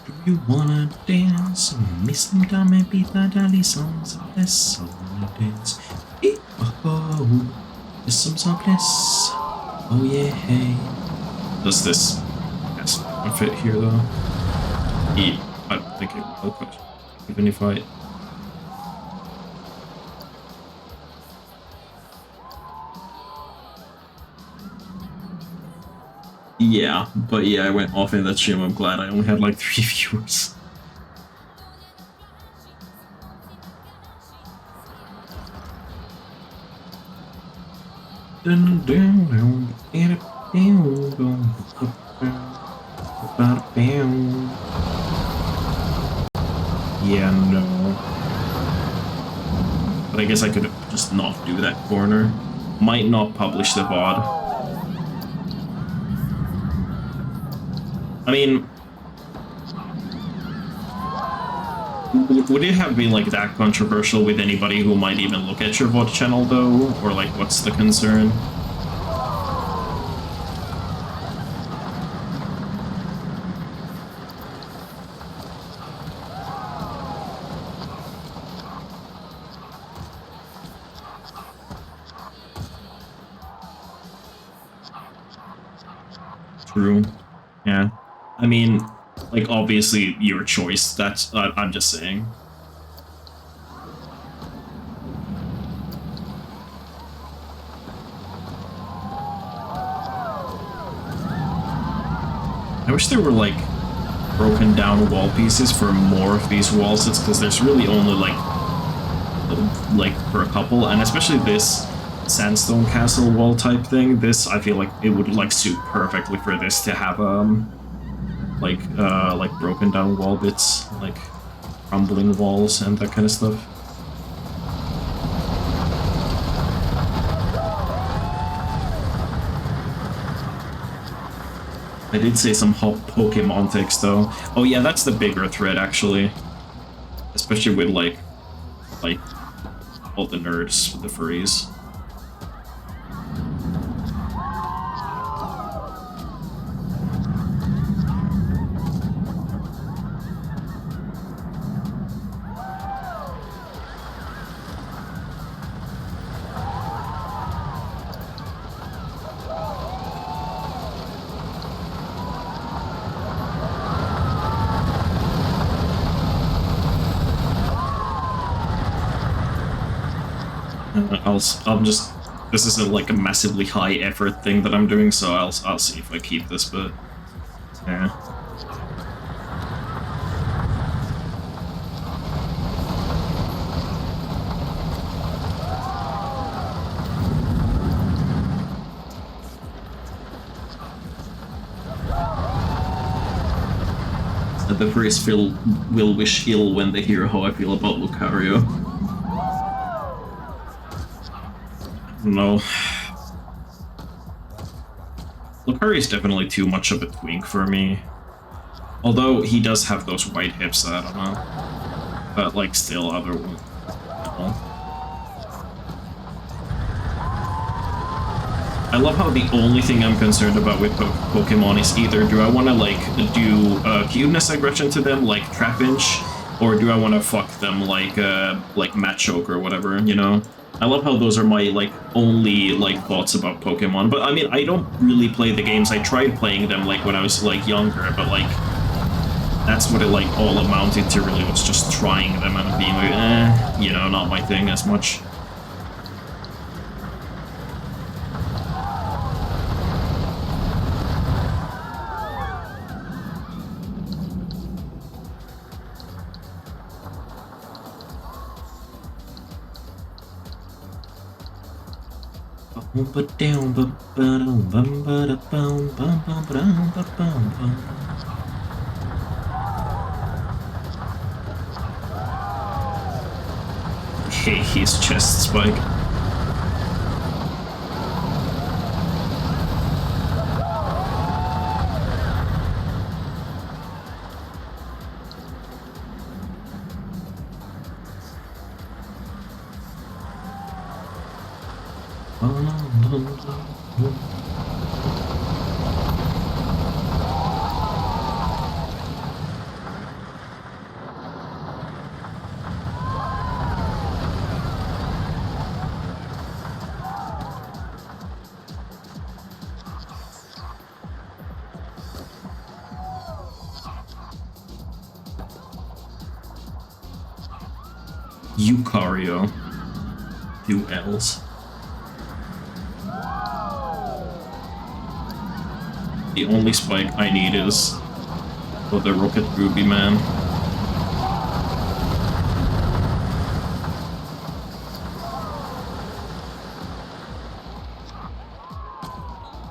Do you wanna dance? Me seem to make me some bliss. Wanna dance? Oh, there's some bliss. Oh yeah, hey. Does this fit here though? I don't think it will, but even if I... Yeah, but yeah, I went off in that stream. I'm glad I only had like 3 viewers. Yeah, no. But I guess I could just not do that corner. Might not publish the VOD. I mean, would it have been like that controversial with anybody who might even look at your VOD channel though? Or like, what's the concern? True. Yeah. I mean, like, obviously your choice. That's, I'm just saying. I wish there were, like, broken down wall pieces for more of these wall sets, because there's really only, like, for a couple, and especially this sandstone castle wall type thing. This, I feel like it would, like, suit perfectly for this to have, like broken down wall bits, like crumbling walls and that kind of stuff. I did say some hot Pokemon text though. Oh yeah, that's the bigger threat actually. Especially with like all the nerds with the furries. I'm just, this isn't like a massively high effort thing that I'm doing, so I'll see if I keep this, but yeah. The first Phil will wish ill when they hear how I feel about Lucario. No. Lucario is definitely too much of a twink for me. Although he does have those white hips, I don't know. But like still other one. No. I love how the only thing I'm concerned about with Pokemon is either do I want to like do cuteness aggression to them like Trapinch, or do I want to fuck them like Machoke or whatever, you know? I love how those are my, like, only, like, thoughts about Pokemon. But, I mean, I don't really play the games. I tried playing them, like, when I was, like, younger, but, like, that's what it, like, all amounted to, really, was just trying them and being like, you know, not my thing as much. Hey, he's chest spike. Lucario. 2 L's. The only spike I need is for the Rocket Ruby man.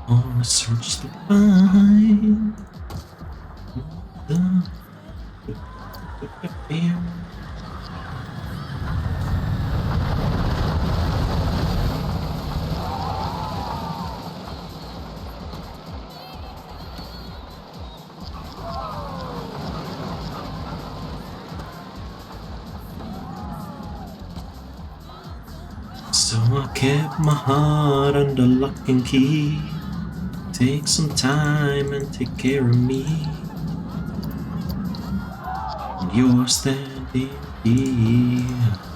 On a search to find the air. So I kept my heart under lock and key. Take some time and take care of me. And you're standing here.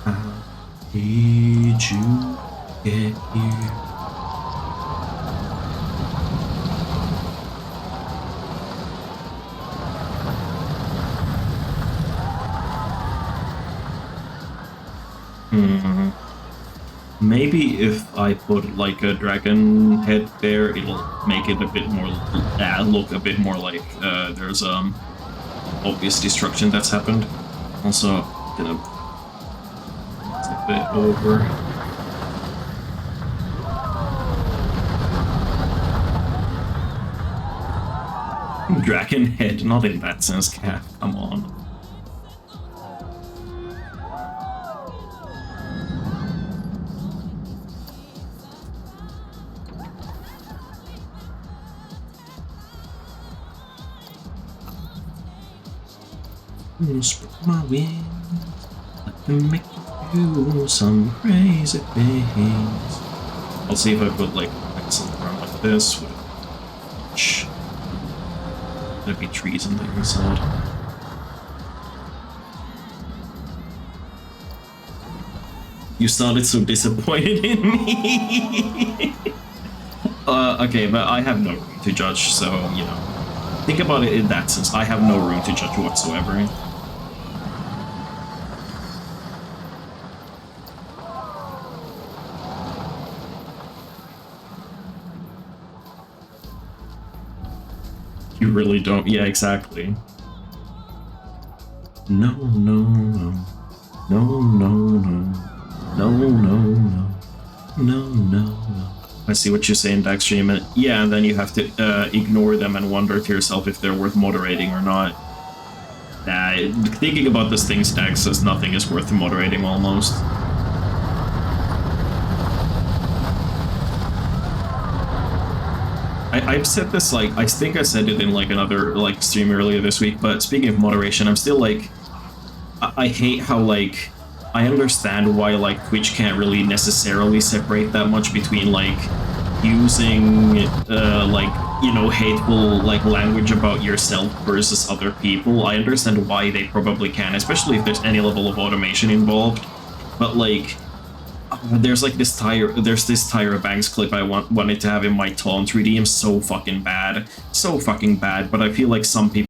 How did you get here? Maybe if I put like a dragon head there, it'll make it a bit more look a bit more like there's obvious destruction that's happened. Also, gonna tip it over. Dragon head, not in that sense, Cat. Come on. Spread my wings, let them make you do some crazy things. I'll see if I put like something around like this with there'd be trees on the inside. You sounded so disappointed in me. Okay, but I have no room to judge, so you know. Think about it in that sense. I have no room to judge whatsoever. You really don't. Yeah, exactly. No, no, no. No, no, no. No, no, no. No, no, no. I see what you're saying, Daxstream. And yeah, and then you have to ignore them and wonder to yourself if they're worth moderating or not. Nah, thinking about this thing, Dax says nothing is worth moderating almost. I've said this, like, I think I said it in like another like stream earlier this week, but speaking of moderation, I'm still like, I hate how like, I understand why like Twitch can't really necessarily separate that much between like using like, you know, hateful like language about yourself versus other people. I understand why they probably can, especially if there's any level of automation involved, but like, there's like this Tyra Banks clip I wanted to have in my taunt redeem so fucking bad, but I feel like some people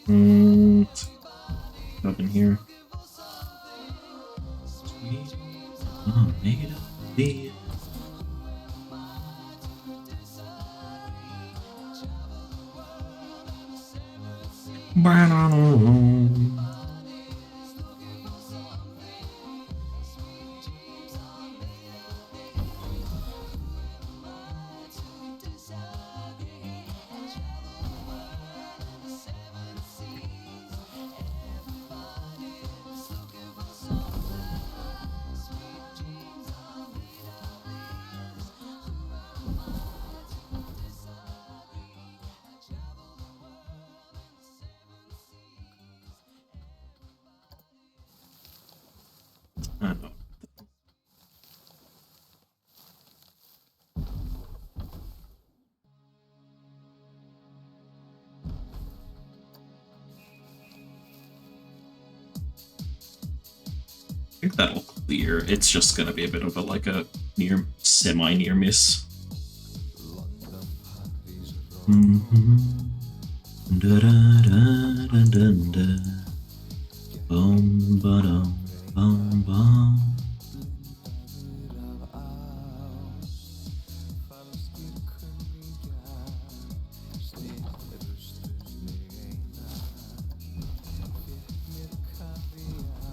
Up in here. Oh, made of the I don't know. I think that'll clear. It's just gonna be a bit of a like a near semi-near miss. Da da da da da da. Bum ba dum bum bum.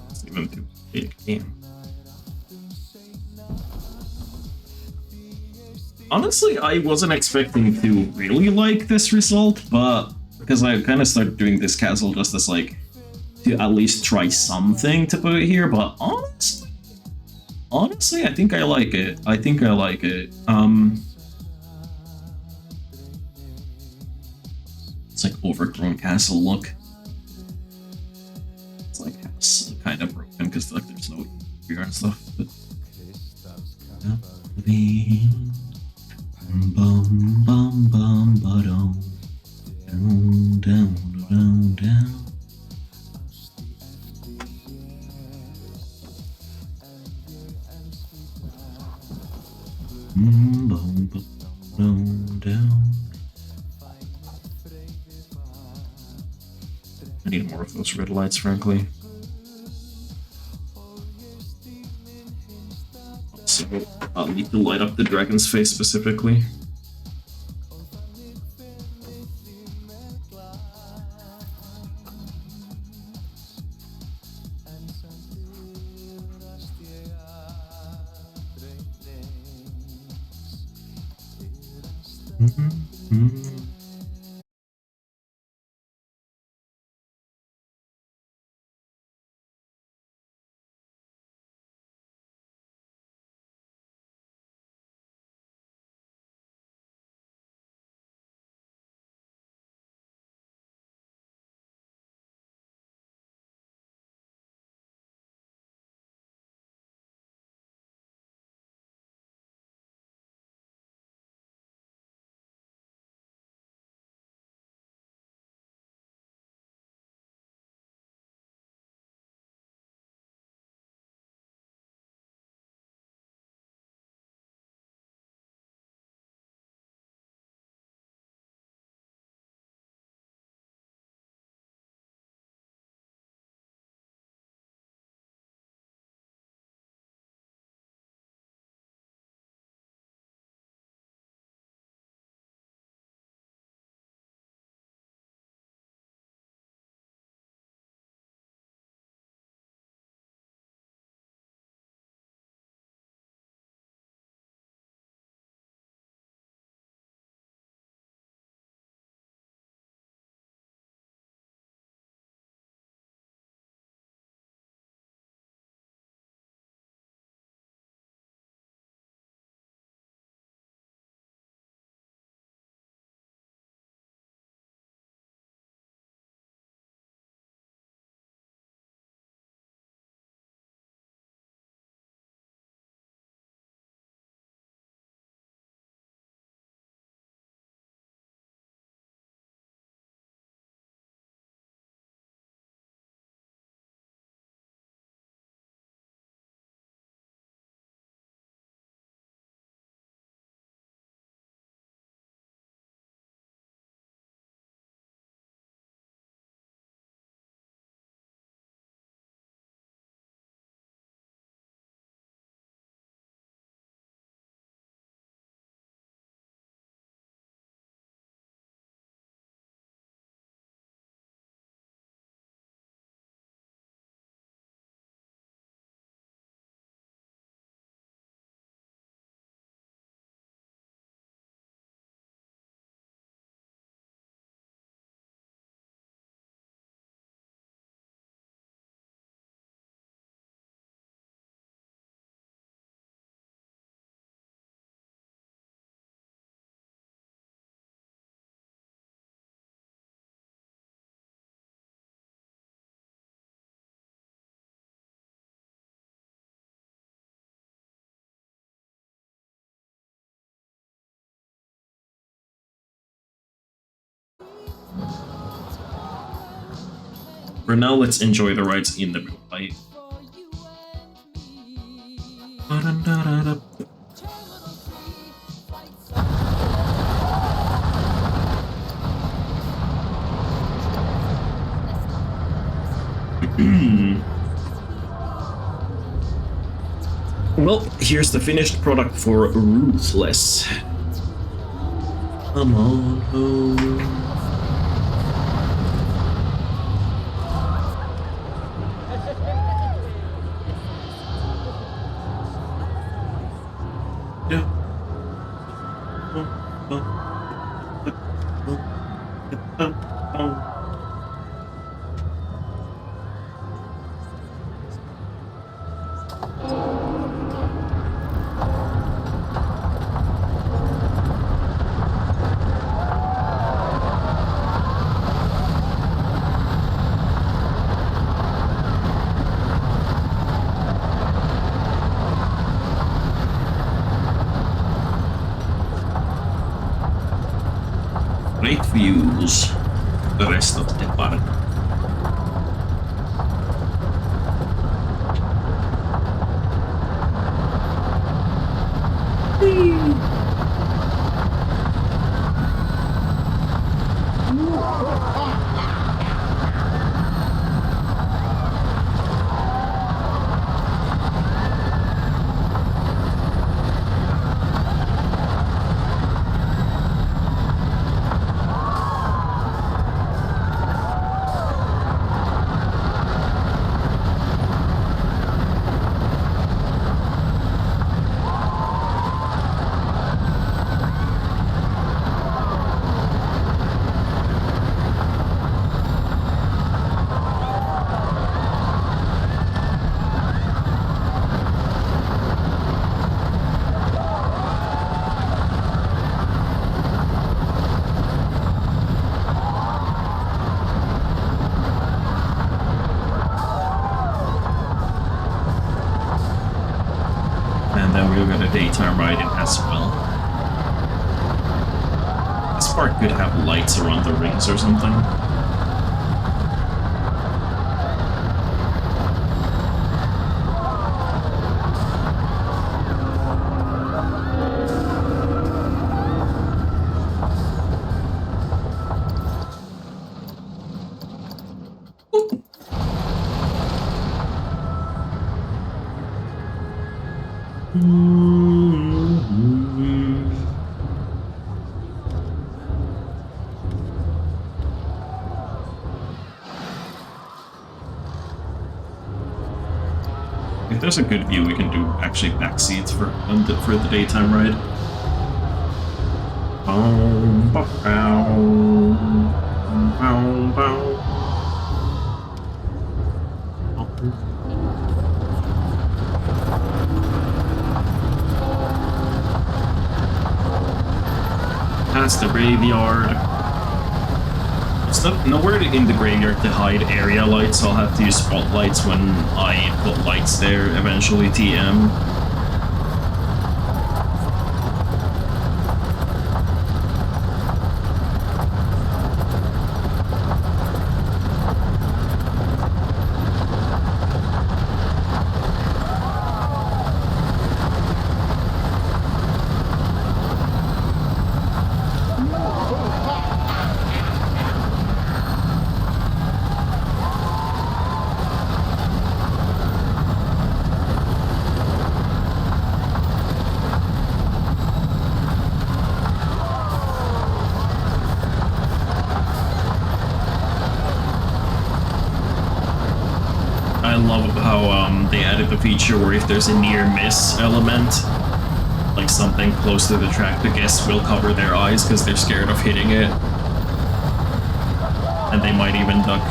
It's even too big game. Honestly, I wasn't expecting to really like this result, but because I kind of started doing this castle just as like to at least try something to put it here, but honestly, I think I like it. I think I like it. It's like overgrown castle look. It's like kind of broken because like there's no gear and stuff. But bum bum bum ba dum down down down down. Bum bum down down. I need more of those red lights, frankly. Also, I'll need to light up the dragon's face specifically. For now, let's enjoy the rides in the moonlight. Well, here's the finished product for Ruthless. Come on home. Yeah. Great views the rest of the park. And then we'll get a daytime ride in as well. This park could have lights around the rings or something. If there's a good view, we can do actually back seats for the daytime ride. Past the graveyard. It's nowhere in the graveyard to hide area lights, so I'll have to use spotlights when I put lights there eventually, TM. I love how they added the feature where if there's a near miss element, like something close to the track, the guests will cover their eyes because they're scared of hitting it. And they might even duck.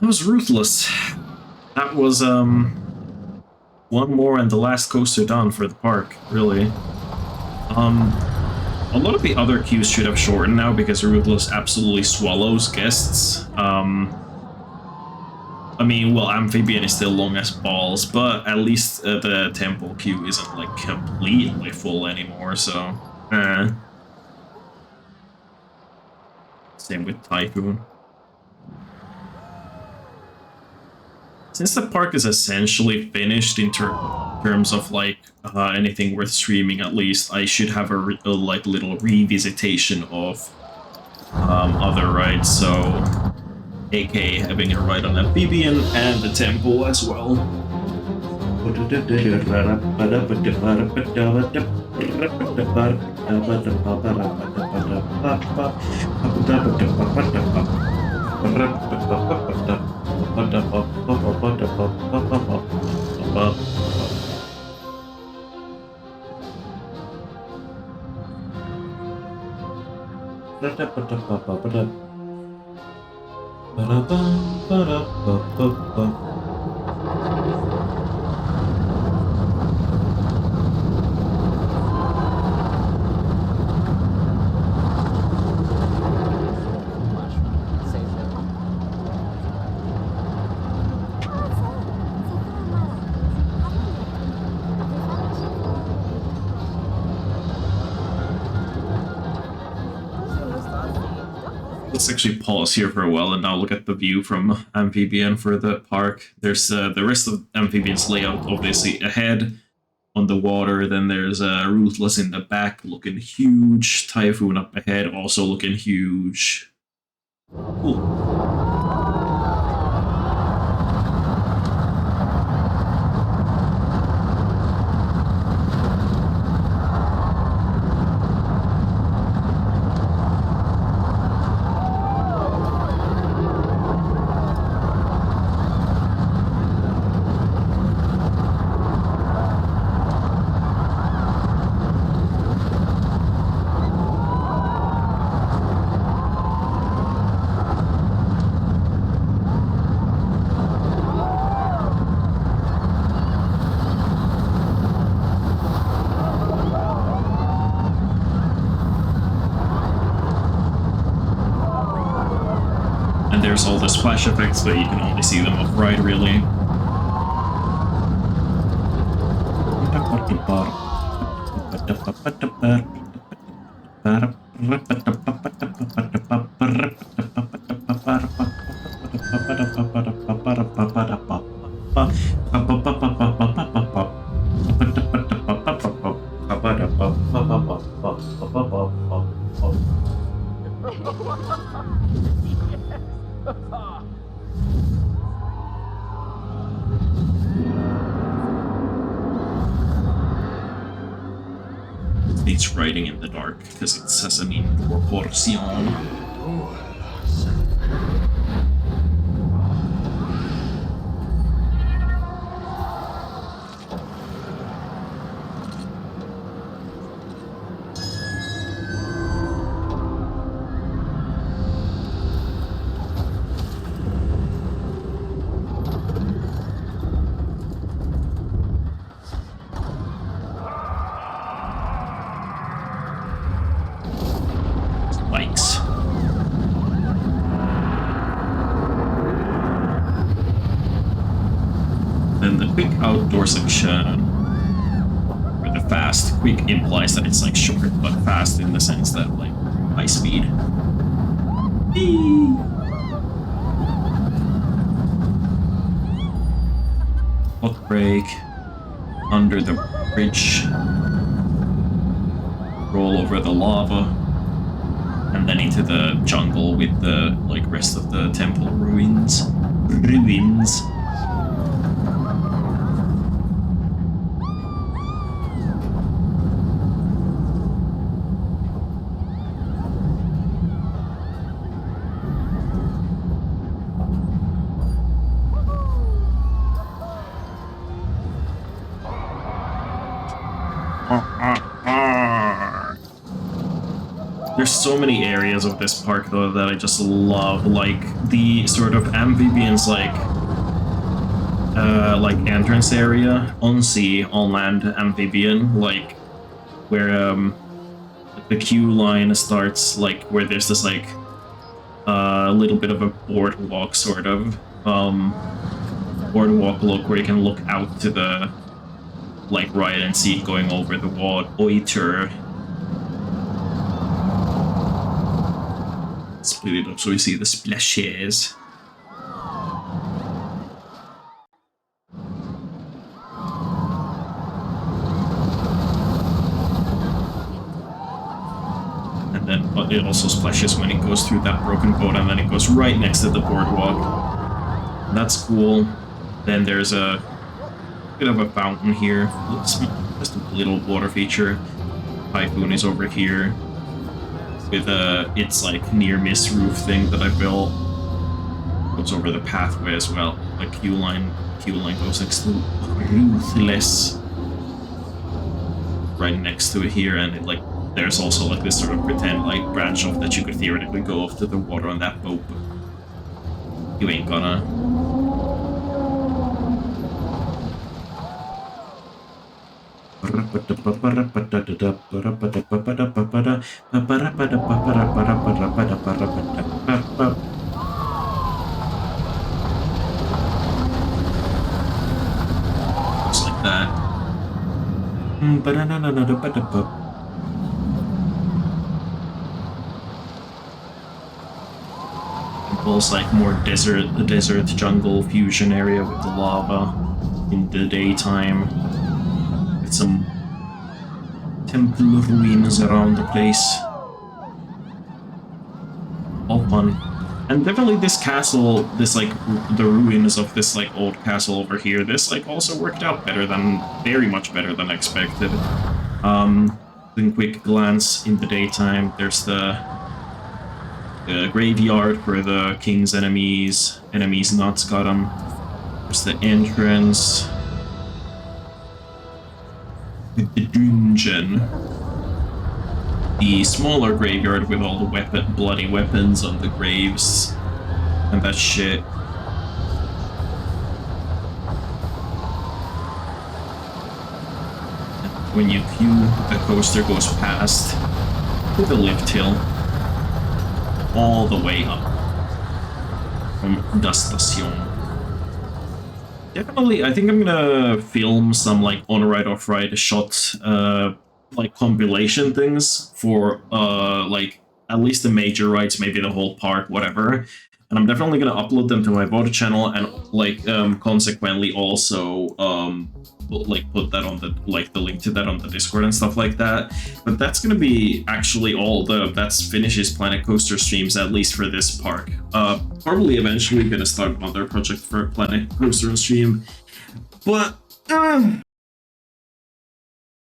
That was ruthless. That was one more and the last coaster done for the park, really. A lot of the other queues should have shortened now because Ruthless absolutely swallows guests. I mean, well, Amphibian is still long as balls, but at least the temple queue isn't like completely full anymore, so same with Typhoon. Since the park is essentially finished in terms of like anything worth streaming, at least I should have a like little revisitation of other rides. So, aka having a ride on Amphibian and the temple as well. Let's actually pause here for a while and now look at the view from Amphibian for the park. There's the rest of Amphibian's layout obviously ahead on the water. Then there's Ruthless in the back looking huge. Typhoon up ahead also looking huge. Cool. There's all the splash effects, but you can only see them off-ride, really. Needs writing in the dark because it says a mean proportion. Quick outdoor section, where the fast, quick implies that it's like short, but fast in the sense that like high speed. Whee! Hot break, under the bridge, roll over the lava, and then into the jungle with the like rest of the temple ruins. there's so many areas of this park though that I just love, like the sort of amphibians, like entrance area, on sea, on land amphibian, like where the queue line starts, like where there's this like a little bit of a boardwalk sort of boardwalk look where you can look out to the like right and see it going over the water. Split it up so we see the splashes. And then it also splashes when it goes through that broken boat, and then it goes right next to the boardwalk. That's cool. Then there's a bit of a fountain here. Just a little water feature. Typhoon is over here with its like near miss roof thing that I built. Goes over the pathway as well. The queue line goes next to Ruthless. Right next to it here, and it like there's also like this sort of pretend like branch off that you could theoretically go off to the water on that boat, but you ain't gonna. Just like that. It's like more desert jungle fusion area with the lava in the daytime, with some temple ruins around the place. All fun. And definitely this castle, this like the ruins of this like old castle over here, this like also worked out very much better than expected. Then quick glance in the daytime, there's the graveyard where the king's enemies nuts got him. There's the entrance with the dungeon. The smaller graveyard with all the bloody weapons on the graves and that shit. When you queue, the coaster goes past to the lift hill all the way up from Das Station. Definitely, I think I'm gonna film some like on-ride, off-ride shot like compilation things for like at least the major rides, maybe the whole park, whatever. And I'm definitely gonna upload them to my VOD channel, and like consequently also like put that on the the link to that on the Discord and stuff like that. But that's gonna be actually that's finishes Planet Coaster streams, at least for this park. Probably eventually gonna start another project for Planet Coaster stream, but